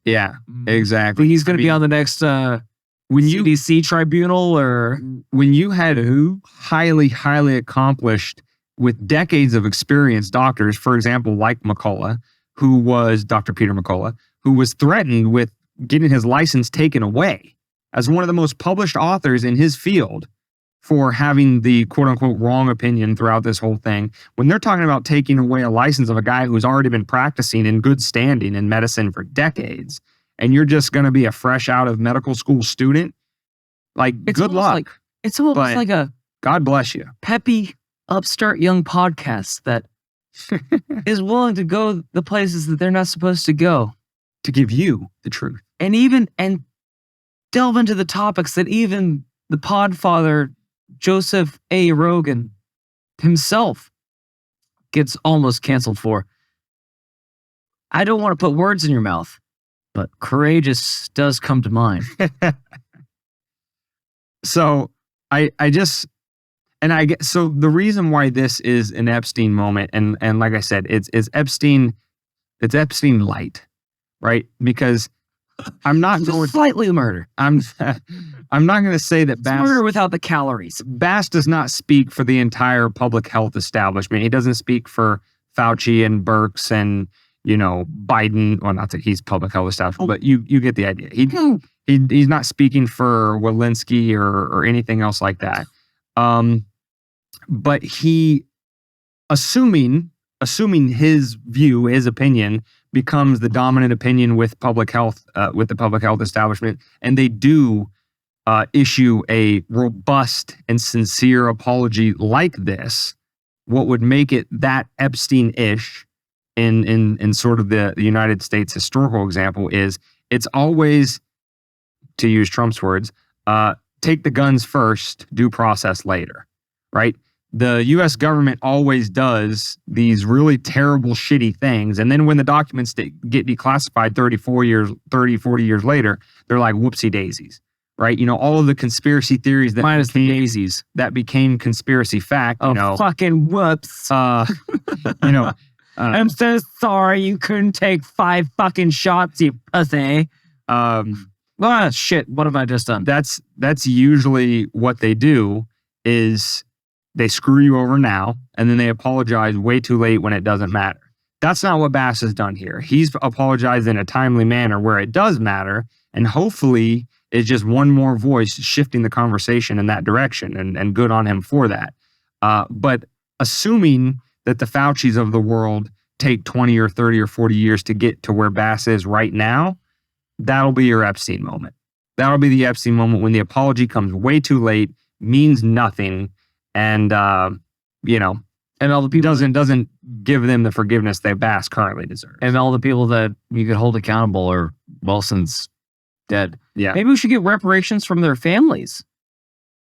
yeah, exactly. He's going to be on the next CDC tribunal or when you had highly accomplished with decades of experience doctors, for example, like McCullough, who was Dr. Peter McCullough, who was threatened with getting his license taken away as one of the most published authors in his field for having the quote unquote wrong opinion throughout this whole thing. When they're talking about taking away a license of a guy who's already been practicing in good standing in medicine for decades, and you're just going to be a fresh out of medical school student, like good luck. It's almost like a God bless you. Peppy upstart young podcast that is willing to go the places that they're not supposed to go to give you the truth and delve into the topics that even the podfather Joseph A. Rogan himself gets almost canceled for. I don't want to put words in your mouth, but courageous does come to mind. So I get, so the reason why this is an Epstein moment, and like I said, it's Epstein light, right? Because I'm not going slightly murder. I'm not going to say that Bass, murder without the calories. Bass does not speak for the entire public health establishment. He doesn't speak for Fauci and Birx and Biden. Well, not that he's public health establishment, but you get the idea. He's not speaking for Walensky or anything else like that. But he, assuming his view, his opinion becomes the dominant opinion with public health, with the public health establishment, and they do issue a robust and sincere apology like this, what would make it that Epstein-ish in sort of the United States historical example is it's always, to use Trump's words, take the guns first, due process later, right? The U.S. government always does these really terrible, shitty things. And then when the documents get declassified 30, 40 years later, they're like whoopsie daisies, right? All of the conspiracy theories that minus the daisies that became conspiracy fact, fucking whoops. I'm so sorry you couldn't take 5 fucking shots, you pussy. Shit. What have I just done? That's usually what they do is they screw you over now and then they apologize way too late when it doesn't matter. That's not what Bass has done here. He's apologized in a timely manner where it does matter, and hopefully it's just one more voice shifting the conversation in that direction, and good on him for that. But assuming that the Faucis of the world take 20 or 30 or 40 years to get to where Bass is right now, that'll be your Epstein moment. That'll be the Epstein moment when the apology comes way too late, means nothing, and and all the people doesn't give them the forgiveness that Bass currently deserves. And all the people that you could hold accountable are Wilson's dead. Yeah. Maybe we should get reparations from their families.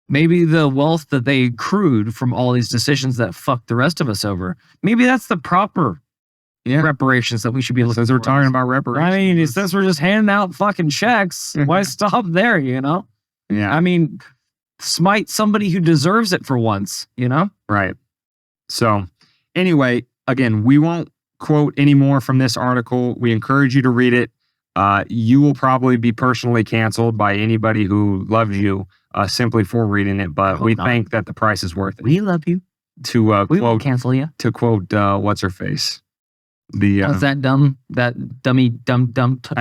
Maybe the wealth that they accrued from all these decisions that fucked the rest of us over. Maybe that's the proper reparations that we should be looking for. Since we're talking about reparations. I mean, since we're just handing out fucking checks, why stop there, Yeah. I mean, smite somebody who deserves it for once, Right. So anyway, again, we won't quote any more from this article. We encourage you to read it. You will probably be personally canceled by anybody who loves you simply for reading it, but we think that the price is worth it. We love you. We won't cancel you. To quote, what's her face? What's that dumb I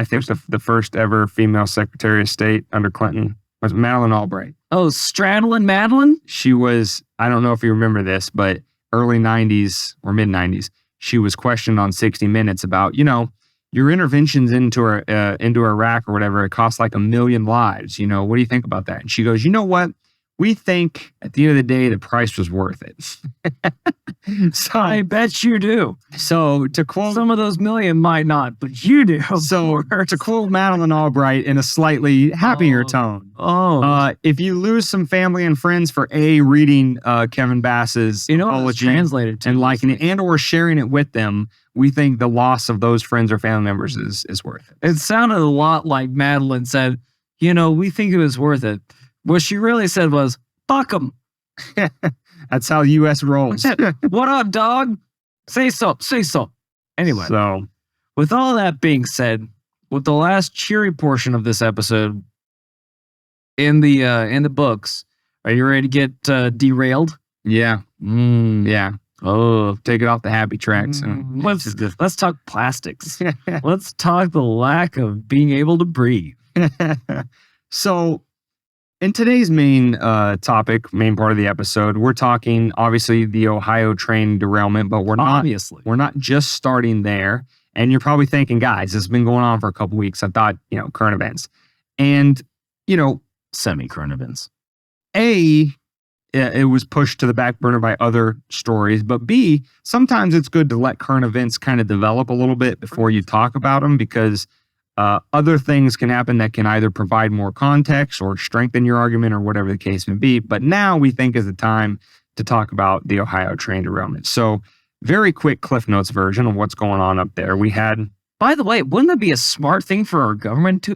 think the first ever female Secretary of State under Clinton was Madeleine Albright. Oh, Straddling Madeline? She was, I don't know if you remember this, but early 90s or mid 90s, she was questioned on 60 Minutes about, your interventions into Iraq or whatever, it costs like 1 million lives. What do you think about that? And she goes, you know what? We think at the end of the day, the price was worth it. So I bet you do. So to quote, some of those million might not, but you do. So to quote Madeleine Albright in a slightly happier tone. If you lose some family and friends for reading Kevin Bass's apology translated to and liking it and or sharing it with them, we think the loss of those friends or family members is worth it. It sounded a lot like Madeleine said, we think it was worth it. What she really said was, fuck them. That's how the U.S. rolls. What up, dog? Say so. Anyway, so with all that being said, with the last cheery portion of this episode in the books, are you ready to get derailed? Yeah. Yeah. Oh, take it off the happy tracks. Let's talk plastics. Let's talk the lack of being able to breathe. So, in today's main main part of the episode, we're talking obviously the Ohio train derailment, but we're not just starting there. And you're probably thinking, guys, this has been going on for a couple weeks. I thought, current events, and semi-current events. It was pushed to the back burner by other stories, but B, sometimes it's good to let current events kind of develop a little bit before you talk about them, because other things can happen that can either provide more context or strengthen your argument or whatever the case may be. But now we think is the time to talk about the Ohio train derailment. So very quick Cliff Notes version of what's going on up there. We had... By the way, wouldn't that be a smart thing for our government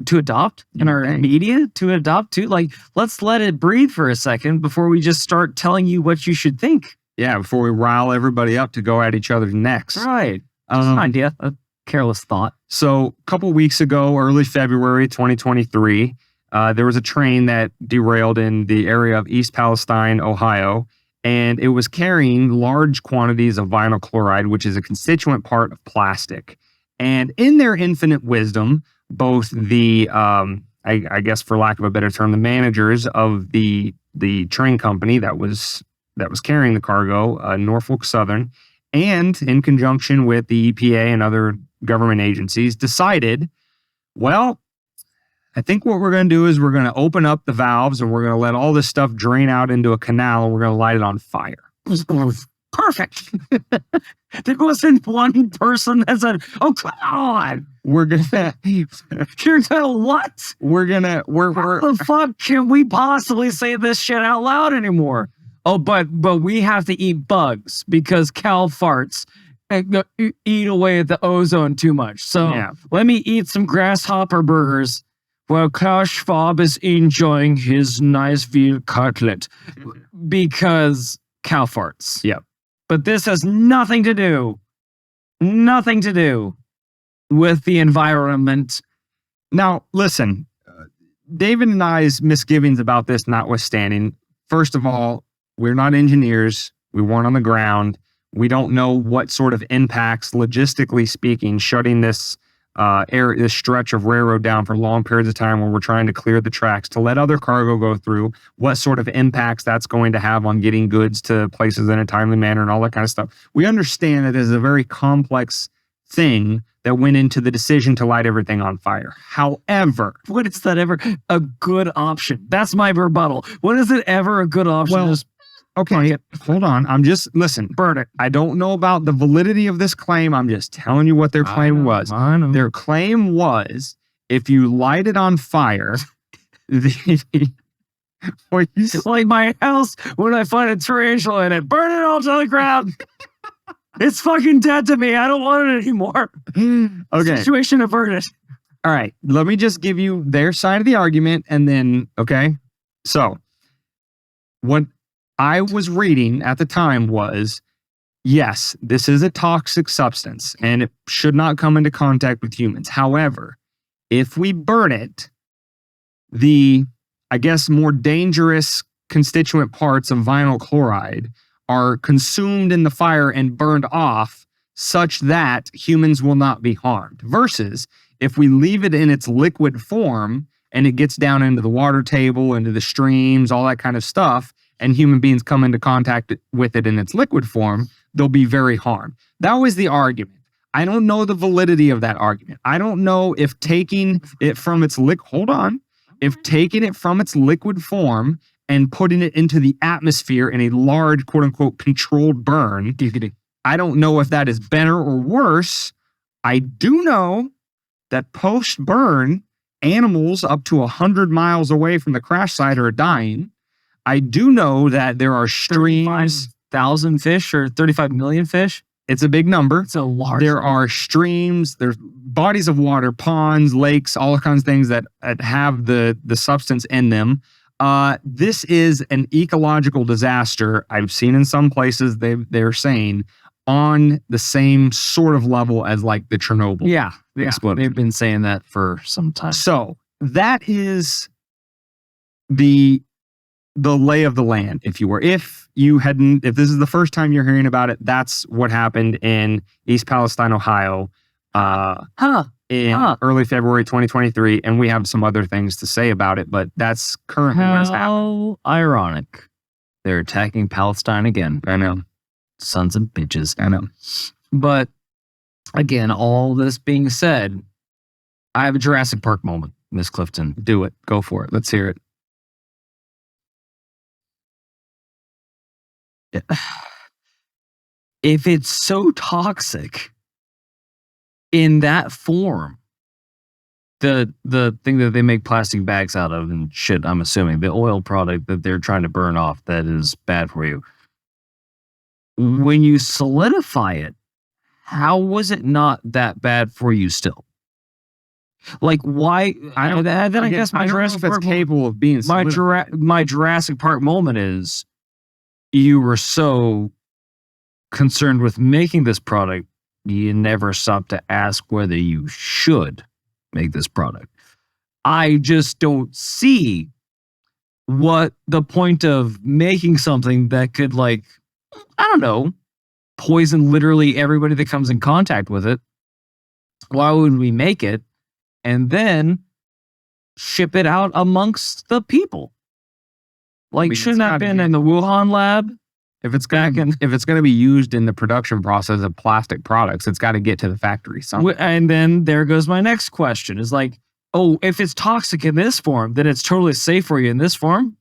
to adopt and our media to adopt too? Like, let's let it breathe for a second before we just start telling you what you should think. Yeah, before we rile everybody up to go at each other's necks. Right. Just an idea. Careless thought. So a couple weeks ago, early February 2023, there was a train that derailed in the area of East Palestine, Ohio, and it was carrying large quantities of vinyl chloride, which is a constituent part of plastic. And in their infinite wisdom, both the, I guess for lack of a better term, the managers of the train company that was carrying the cargo, Norfolk Southern, and in conjunction with the EPA and other government agencies, decided, well, I think what we're going to do is we're going to open up the valves and we're going to let all this stuff drain out into a canal and we're going to light it on fire. Perfect. There wasn't one person that said, oh, come on. We're going to... You're going to what? We're going to... How the fuck can we possibly say this shit out loud anymore? Oh, but we have to eat bugs because cow farts eat away at the ozone too much. So let me eat some grasshopper burgers while Klaus Schwab is enjoying his nice veal cutlet because cow farts. Yep. But this has nothing to do with the environment Now, listen, David and I's misgivings about this notwithstanding, first of all, we're not engineers. We weren't on the ground. We don't know what sort of impacts, logistically speaking, shutting this this stretch of railroad down for long periods of time where we're trying to clear the tracks to let other cargo go through, what sort of impacts that's going to have on getting goods to places in a timely manner and all that kind of stuff. We understand that there's a very complex thing that went into the decision to light everything on fire. However, when is that ever a good option? That's my rebuttal. When is it ever a good option? Well, Just okay, hold on. Listen, burn it. I don't know about the validity of this claim. I'm just telling you what their claim was. I know. Their claim was if you light it on fire, It's like my house when I find a tarantula in it. Burn it all to the ground. It's fucking dead to me. I don't want it anymore. Okay. Situation averted. All right. Let me just give you their side of the argument and then, okay. So what I was reading at the time was, yes, this is a toxic substance and it should not come into contact with humans. However, if we burn it, the, I guess, more dangerous constituent parts of vinyl chloride are consumed in the fire and burned off such that humans will not be harmed. Versus if we leave it in its liquid form and it gets down into the water table, into the streams, all that kind of stuff, and human beings come into contact with it in its liquid form, they'll be very harmed. That was the argument. I don't know the validity of that argument. I don't know if taking it from its if taking it from its liquid form and putting it into the atmosphere in a large, quote unquote, controlled burn, I don't know if that is better or worse. I do know that post-burn, animals up to 100 miles away from the crash site are dying. I do know that there are streams. 35,000 fish or 35 million fish. It's a big number. It's a large There number. are streams, there's bodies of water, ponds, lakes, all kinds of things that have the substance in them. This is an ecological disaster. I've seen in some places they're saying on the same sort of level as like the Chernobyl. Yeah. Exploded. They've been saying that for some time. So that is the lay of the land, if you were. If this is the first time you're hearing about it, that's what happened in East Palestine, Ohio, in early February 2023. And we have some other things to say about it, but that's currently what's happening. How ironic. They're attacking Palestine again. I know. Sons of bitches. I know. But again, all this being said, I have a Jurassic Park moment, Miss Clifton. Do it. Go for it. Let's hear it. If it's so toxic in that form, the thing that they make plastic bags out of and shit, I'm assuming, the oil product that they're trying to burn off that is bad for you. When you solidify it, how was it not that bad for you still? Like, why? I guess my Jurassic Park capable of being my Jurassic Park moment is you were so concerned with making this product, you never stopped to ask whether you should make this product. I just don't see what the point of making something that could, like, I don't know, poison literally everybody that comes in contact with it. Why would we make it and then ship it out amongst the people? Like, shouldn't that have been in the Wuhan lab? If it's going to be used in the production process of plastic products, it's got to get to the factory somewhere. And then there goes my next question: is like, oh, if it's toxic in this form, then it's totally safe for you in this form.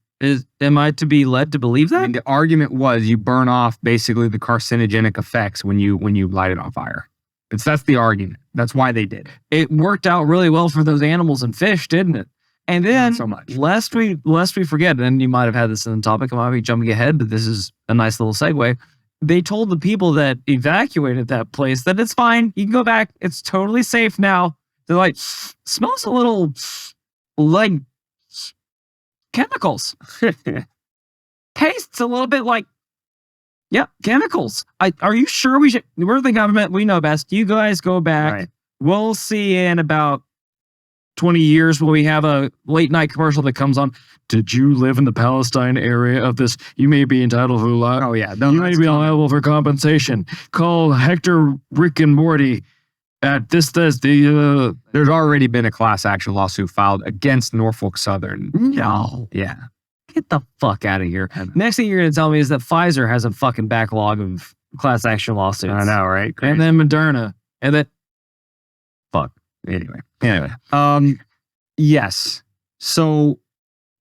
Am I to be led to believe that? I mean, the argument was you burn off basically the carcinogenic effects when you light it on fire. That's the argument. That's why they did. It worked out really well for those animals and fish, didn't it? And then, not so much. Lest we forget, and you might have had this in the topic, I might be jumping ahead, but this is a nice little segue. They told the people that evacuated that place that it's fine. You can go back. It's totally safe now. They're like, smells a little like chemicals. Tastes a little bit like, yeah, chemicals. Are you sure we should? We're the government. We know best. You guys go back. Right. We'll see in about 20 years when we have a late night commercial that comes on. Did you live in the Palestine area of this? You may be entitled to Oh yeah, you may be liable for compensation. Call Hector, Rick, and Morty at the. There's already been a class action lawsuit filed against Norfolk Southern. No. Yeah. Get the fuck out of here. Next thing you're going to tell me is that Pfizer has a fucking backlog of class action lawsuits. I know, right? Crazy. And then Moderna. And then. Fuck. Anyway. Yes. So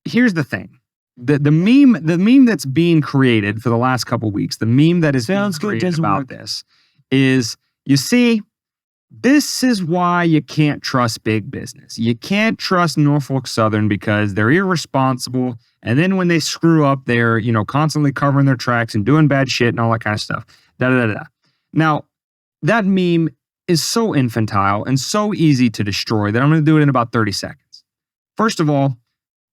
here's the thing. The meme that's being created for the last couple weeks, the meme that is being created about this is, you see, this is why you can't trust big business. You can't trust Norfolk Southern because they're irresponsible. And then when they screw up, they're, constantly covering their tracks and doing bad shit and all that kind of stuff. Now, that meme is so infantile and so easy to destroy that I'm going to do it in about 30 seconds. First of all,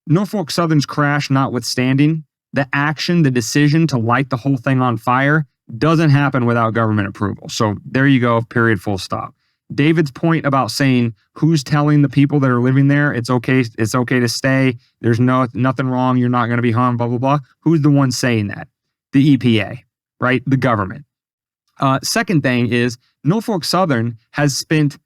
Norfolk Southern's crash notwithstanding, the decision to light the whole thing on fire doesn't happen without government approval. So there you go, period, full stop. David's point about saying who's telling the people that are living there it's okay to stay, there's nothing wrong, you're not going to be harmed, blah, blah, blah. Who's the one saying that? The EPA, right? The government. Second thing is Norfolk Southern has spent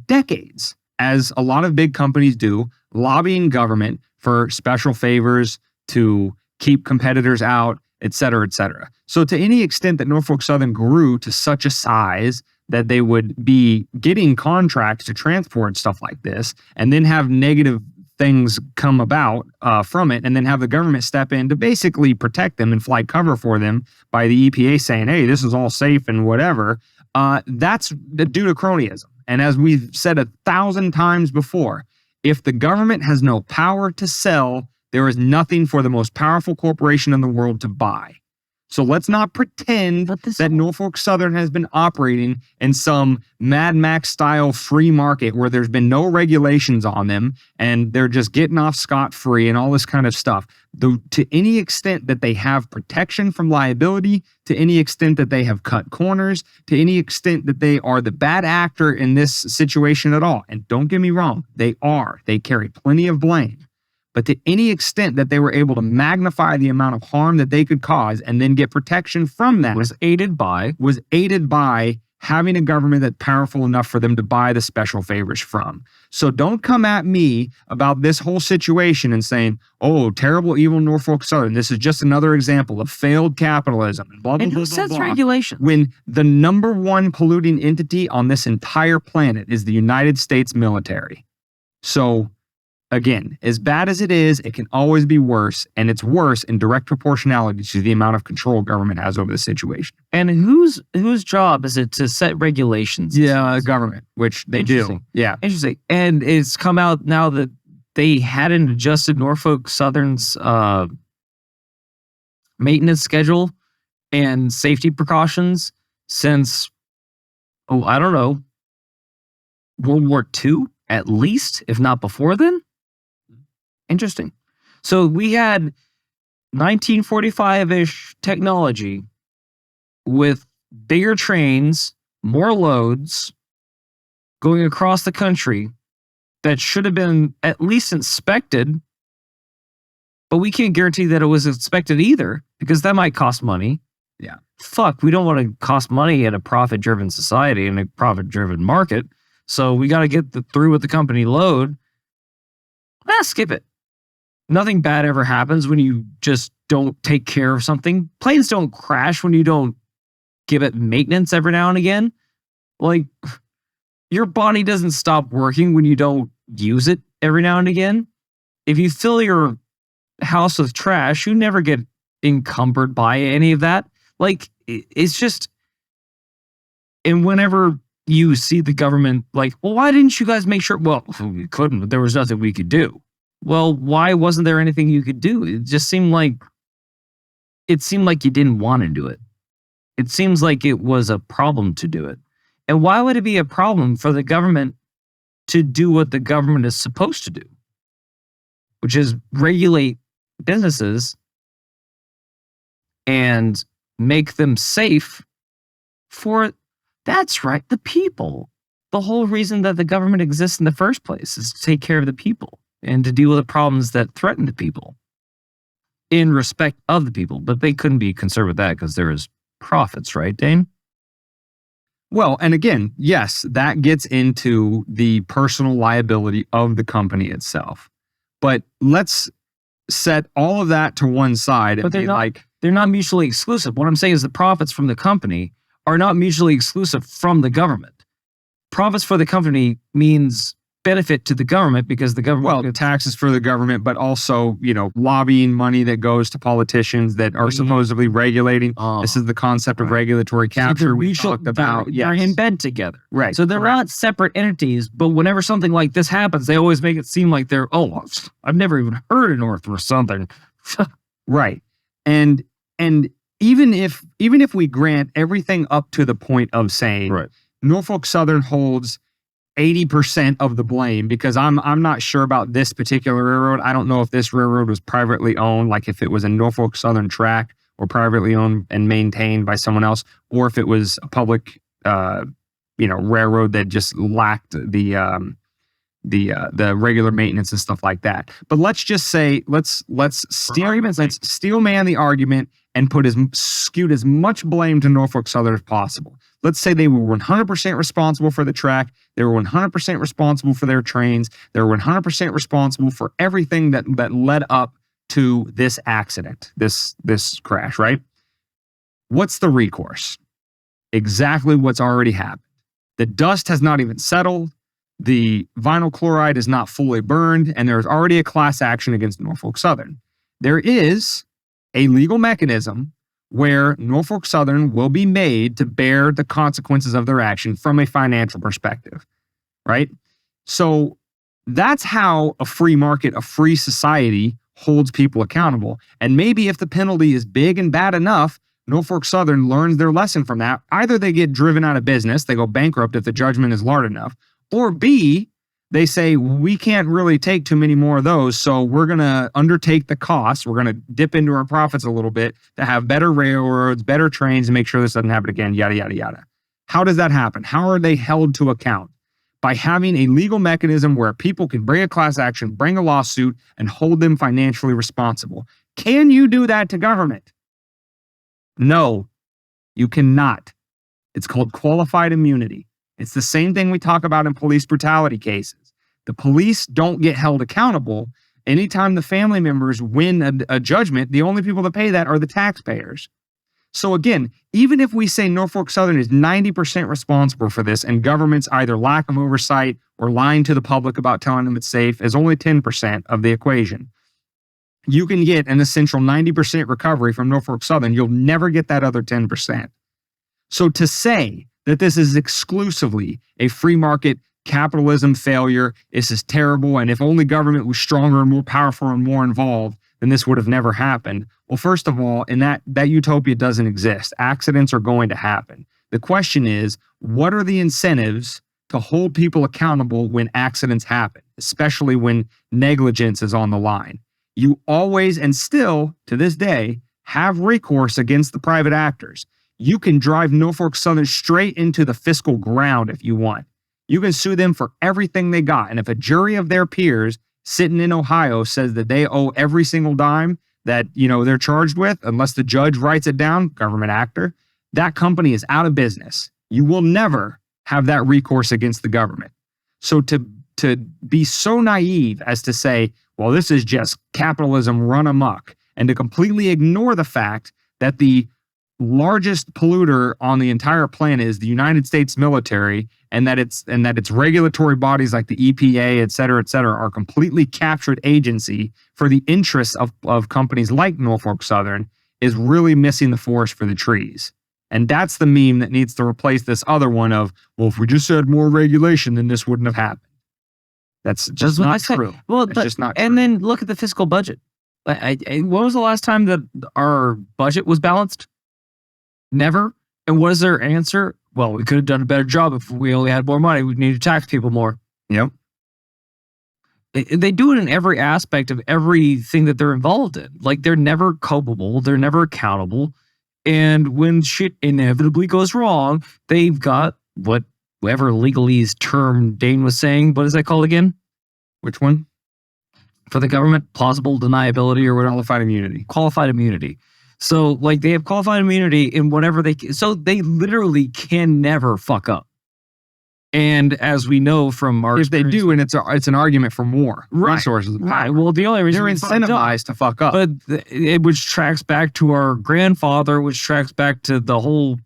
decades, as a lot of big companies do, lobbying government for special favors to keep competitors out, et cetera, et cetera. So to any extent that Norfolk Southern grew to such a size that they would be getting contracts to transport stuff like this and then have negative things come about from it, and then have the government step in to basically protect them and flight cover for them by the EPA saying, hey, this is all safe and whatever, that's due to cronyism. And as we've said 1,000 times before, if the government has no power to sell, there is nothing for the most powerful corporation in the world to buy. So let's not pretend that Norfolk Southern has been operating in some Mad Max style free market where there's been no regulations on them and they're just getting off scot-free and all this kind of stuff. To any extent that they have protection from liability, to any extent that they have cut corners, to any extent that they are the bad actor in this situation at all. And don't get me wrong, they carry plenty of blame. But to any extent that they were able to magnify the amount of harm that they could cause and then get protection from that was aided by having a government that's powerful enough for them to buy the special favors from. So don't come at me about this whole situation and saying, oh, terrible, evil Norfolk Southern. This is just another example of failed capitalism and blah, blah, and blah, who blah, sets blah. regulations? When the number one polluting entity on this entire planet is the United States military. So again, as bad as it is, it can always be worse, and it's worse in direct proportionality to the amount of control government has over the situation. And whose job is it to set regulations? Yeah, government, which they do. Yeah. Interesting. And it's come out now that they hadn't adjusted Norfolk Southern's maintenance schedule and safety precautions since, I don't know, World War II, at least, if not before then. Interesting. So we had 1945-ish technology with bigger trains, more loads going across the country that should have been at least inspected, but we can't guarantee that it was inspected either because that might cost money. Yeah. Fuck, we don't want to cost money in a profit-driven society, in a profit-driven market. So we got to get through with the company load. Skip it. Nothing bad ever happens when you just don't take care of something. Planes don't crash when you don't give it maintenance every now and again. Like, your body doesn't stop working when you don't use it every now and again. If you fill your house with trash, you never get encumbered by any of that. Like, it's just... And whenever you see the government like, well, why didn't you guys make sure? Well, we couldn't, but there was nothing we could do. Well, why wasn't there anything you could do? It just seemed like you didn't want to do it. It seems like it was a problem to do it. And why would it be a problem for the government to do what the government is supposed to do, which is regulate businesses and make them safe for, that's right, the people. the whole reason that the government exists in the first place is to take care of the people and to deal with the problems that threaten the people in respect of the people. But they couldn't be concerned with that because there is profits, right, Dane? Well, and again, yes, that gets into the personal liability of the company itself. But let's set all of that to one side and But be like, they're not mutually exclusive. What I'm saying is the profits from the company are not mutually exclusive from the government. Profits for the company means benefit to the government because the government... well, taxes for the government, but also, lobbying money that goes to politicians that are supposedly regulating. This is the concept of regulatory capture we talked about. They're in bed together. Right. So they're not separate entities, but whenever something like this happens, they always make it seem like they're, I've never even heard of North or something. Right. And even if we grant everything up to the point of saying Norfolk Southern holds 80% of the blame, because I'm not sure about this particular railroad. I don't know if this railroad was privately owned, like if it was a Norfolk Southern track or privately owned and maintained by someone else, or if it was a public, railroad that just lacked the regular maintenance and stuff like that. But let's just say let's steel man the argument and skew as much blame to Norfolk Southern as possible. Let's say they were 100% responsible for the track. They were 100% responsible for their trains. They were 100% responsible for everything that led up to this accident, this crash, right? What's the recourse? Exactly what's already happened. The dust has not even settled. The vinyl chloride is not fully burned, and there's already a class action against Norfolk Southern. There is a legal mechanism where Norfolk Southern will be made to bear the consequences of their action from a financial perspective, right? So that's how a free market, a free society holds people accountable. And maybe if the penalty is big and bad enough, Norfolk Southern learns their lesson from that. Either they get driven out of business, they go bankrupt if the judgment is large enough, or B, they say, we can't really take too many more of those, so we're going to undertake the cost. We're going to dip into our profits a little bit to have better railroads, better trains, and make sure this doesn't happen again, yada, yada, yada. How does that happen? How are they held to account? By having a legal mechanism where people can bring a class action, bring a lawsuit, and hold them financially responsible. Can you do that to government? No, you cannot. It's called qualified immunity. It's the same thing we talk about in police brutality cases. The police don't get held accountable. Anytime the family members win a judgment, the only people that pay that are the taxpayers. So again, even if we say Norfolk Southern is 90% responsible for this and government's either lack of oversight or lying to the public about telling them it's safe is only 10% of the equation, you can get an essential 90% recovery from Norfolk Southern. You'll never get that other 10%. So to say that this is exclusively a free market capitalism failure, this is terrible, and if only government was stronger and more powerful and more involved, then this would have never happened. Well, first of all, in that utopia doesn't exist. Accidents are going to happen. The question is, what are the incentives to hold people accountable when accidents happen, especially when negligence is on the line? You always, and still to this day, have recourse against the private actors. You can drive Norfolk Southern straight into the fiscal ground if you want. You can sue them for everything they got. And if a jury of their peers sitting in Ohio says that they owe every single dime that, they're charged with, unless the judge writes it down, government actor, that company is out of business. You will never have that recourse against the government. So to be so naive as to say, well, this is just capitalism run amok, and to completely ignore the fact that the largest polluter on the entire planet is the United States military, and that its regulatory bodies like the EPA, et cetera, are completely captured agency for the interests of companies like Norfolk Southern, is really missing the forest for the trees. And that's the meme that needs to replace this other one of, well, if we just had more regulation, then this wouldn't have happened. That's just not true. Well, it's just not true. And then look at the fiscal budget. When was the last time that our budget was balanced? Never. And what is their answer? Well, we could have done a better job if we only had more money. We need to tax people more. Yep. They do it in every aspect of everything that they're involved in. Like, they're never culpable. They're never accountable. And when shit inevitably goes wrong, they've got what whatever legalese term Dane was saying. What is that called again? Which one? For the government, plausible deniability or whatever. Qualified immunity. Qualified immunity. So like they have qualified immunity in whatever so they literally can never fuck up. And as we know from our if they do, and it's an argument for more resources. Right. Well, the only reason they're incentivized to fuck up. But which tracks back to our grandfather, which tracks back to the whole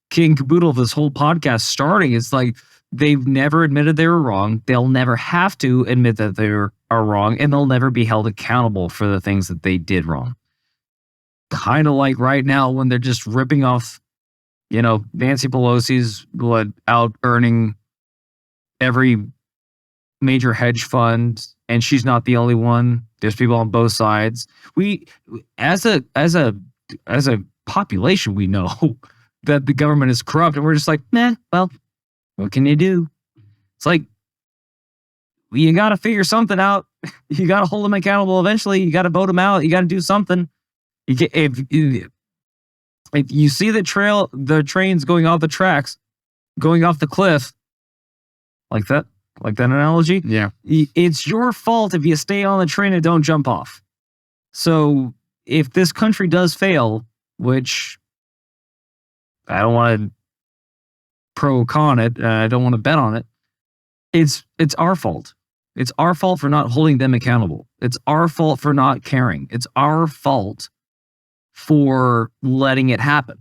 king caboodle of this whole podcast starting. It's like they've never admitted they were wrong. They'll never have to admit that they are wrong, and they'll never be held accountable for the things that they did wrong. Kind of like right now when they're just ripping off, Nancy Pelosi's out earning every major hedge fund, and she's not the only one. There's people on both sides. We, as a population, we know that the government is corrupt, and we're just like, well, what can you do? It's like, you got to figure something out. You got to hold them accountable eventually. You got to vote them out. You got to do something. If you see the trains going off the tracks, going off the cliff, like that analogy. Yeah. It's your fault if you stay on the train and don't jump off. So if this country does fail, which I don't want to pro con it, I don't want to bet on it, it's our fault. It's our fault for not holding them accountable. It's our fault for not caring. It's our fault for letting it happen.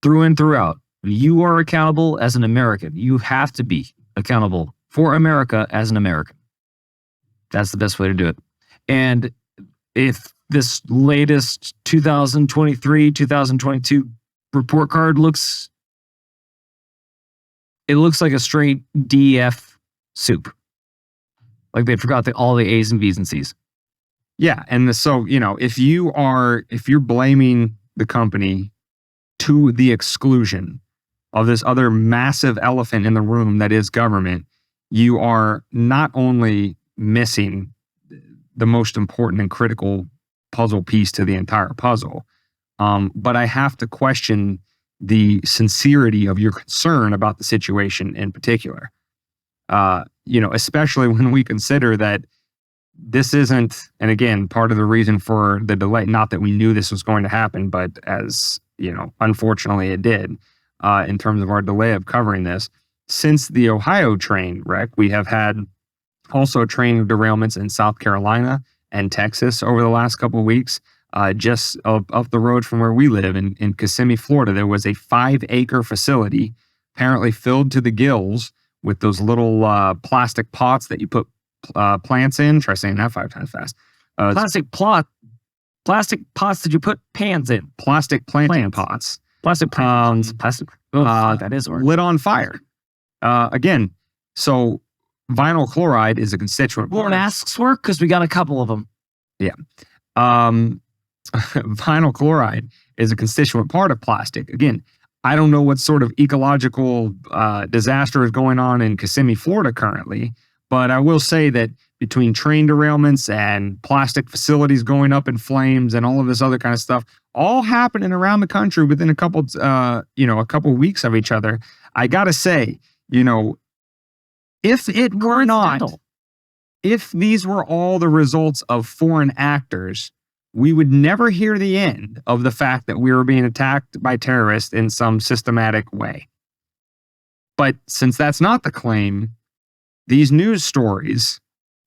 Through and throughout. You are accountable as an American. You have to be accountable for America as an American. That's the best way to do it. And if this latest 2023, 2022 report card looks like a straight DF soup. Like they forgot all the A's and B's and C's. Yeah. And so, if you're blaming the company to the exclusion of this other massive elephant in the room that is government, you are not only missing the most important and critical puzzle piece to the entire puzzle, but I have to question the sincerity of your concern about the situation in particular. Especially when we consider that this isn't, and again, part of the reason for the delay, not that we knew this was going to happen, but as, unfortunately it did, in terms of our delay of covering this. Since the Ohio train wreck, we have had also train derailments in South Carolina and Texas over the last couple of weeks. Just up the road from where we live in Kissimmee, Florida, there was a 5-acre facility apparently filled to the gills with those little plastic pots that you put plants in. Try saying that 5 times fast. Plastic pots that you put pans in. Plastic planting pots. Plastic plants. Plastic. That is orange. Lit on fire. Again, so vinyl chloride is a constituent. Will masks work? Because we got a couple of them. Yeah. Vinyl chloride is a constituent part of plastic. Again, I don't know what sort of ecological disaster is going on in Kissimmee, Florida currently, but I will say that between train derailments and plastic facilities going up in flames and all of this other kind of stuff, all happening around the country within a couple weeks of each other, I gotta say, if it were not, if these were all the results of foreign actors, we would never hear the end of the fact that we were being attacked by terrorists in some systematic way. But since that's not the claim, these news stories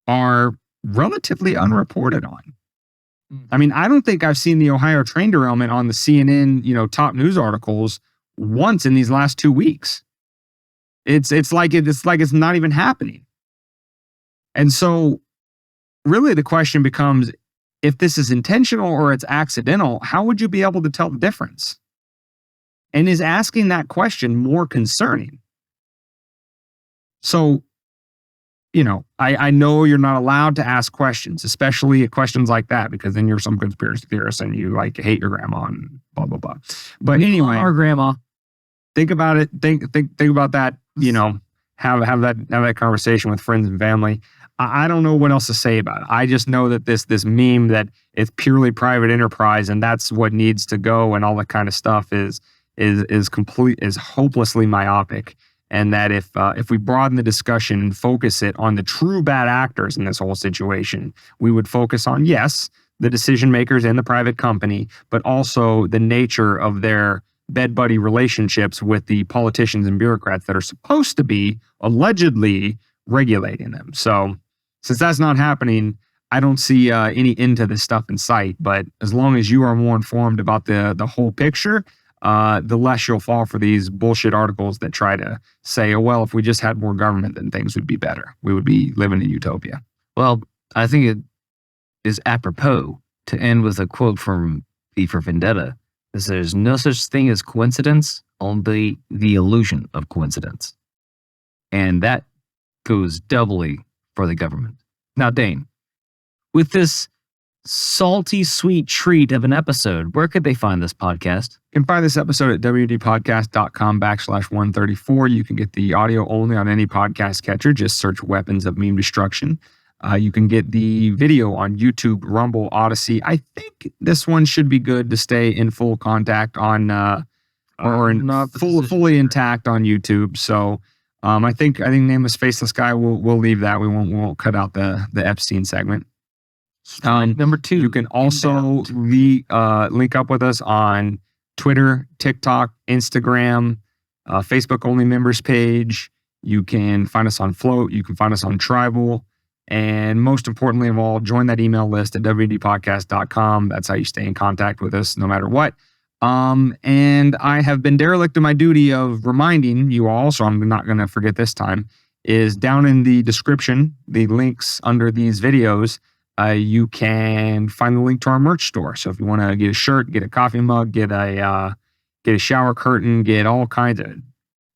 are relatively unreported on. I mean, I don't think I've seen the Ohio train derailment on the CNN, top news articles once in these last 2 weeks. It's like it's not even happening. And so really the question becomes, if this is intentional or it's accidental, how would you be able to tell the difference? And is asking that question more concerning? So, I know you're not allowed to ask questions, especially questions like that, because then you're some conspiracy theorist and you hate your grandma and blah, blah, blah. But anyway, our grandma. Think about it. Think about that, have that conversation with friends and family. I don't know what else to say about it. I just know that this meme that it's purely private enterprise and that's what needs to go and all that kind of stuff is is hopelessly myopic, and that if we broaden the discussion and focus it on the true bad actors in this whole situation, we would focus on, yes, the decision makers in the private company, but also the nature of their bed buddy relationships with the politicians and bureaucrats that are supposed to be allegedly regulating them. So since that's not happening, I don't see any end to this stuff in sight. But as long as you are more informed about the whole picture, the less you'll fall for these bullshit articles that try to say, oh, well, if we just had more government, then things would be better. We would be living in utopia. Well, I think it is apropos to end with a quote from V for Vendetta. It says, "There's no such thing as coincidence, only the illusion of coincidence." And that goes doubly for the government. Now, Dane, with this salty, sweet treat of an episode, where could they find this podcast? You can find this episode at wdpodcast.com/134. You can get the audio only on any podcast catcher. Just search Weapons of Meme Destruction. You can get the video on YouTube, Rumble, Odyssey. I think this one should be good to stay in full contact on, fully intact on YouTube. So I think Nameless Faceless Guy, we'll leave that. We won't cut out the Epstein segment. Number 2. You can also link up with us on Twitter, TikTok, Instagram, Facebook only members page. You can find us on Float. You can find us on Tribal. And most importantly of all, join that email list at wdpodcast.com. That's how you stay in contact with us no matter what. And I have been derelict in my duty of reminding you all, so I'm not going to forget this time, is down in the description, the links under these videos, you can find the link to our merch store. So if you want to get a shirt, get a coffee mug, get a shower curtain, get all kinds of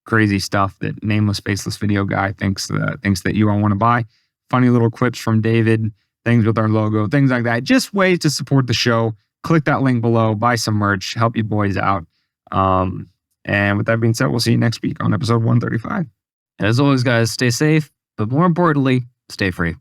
crazy stuff that Nameless Faceless Video Guy thinks that you all want to buy. Funny little clips from David, things with our logo, things like that. Just ways to support the show. Click that link below, buy some merch, help you boys out. And with that being said, we'll see you next week on episode 135. As always, guys, stay safe, but more importantly, stay free.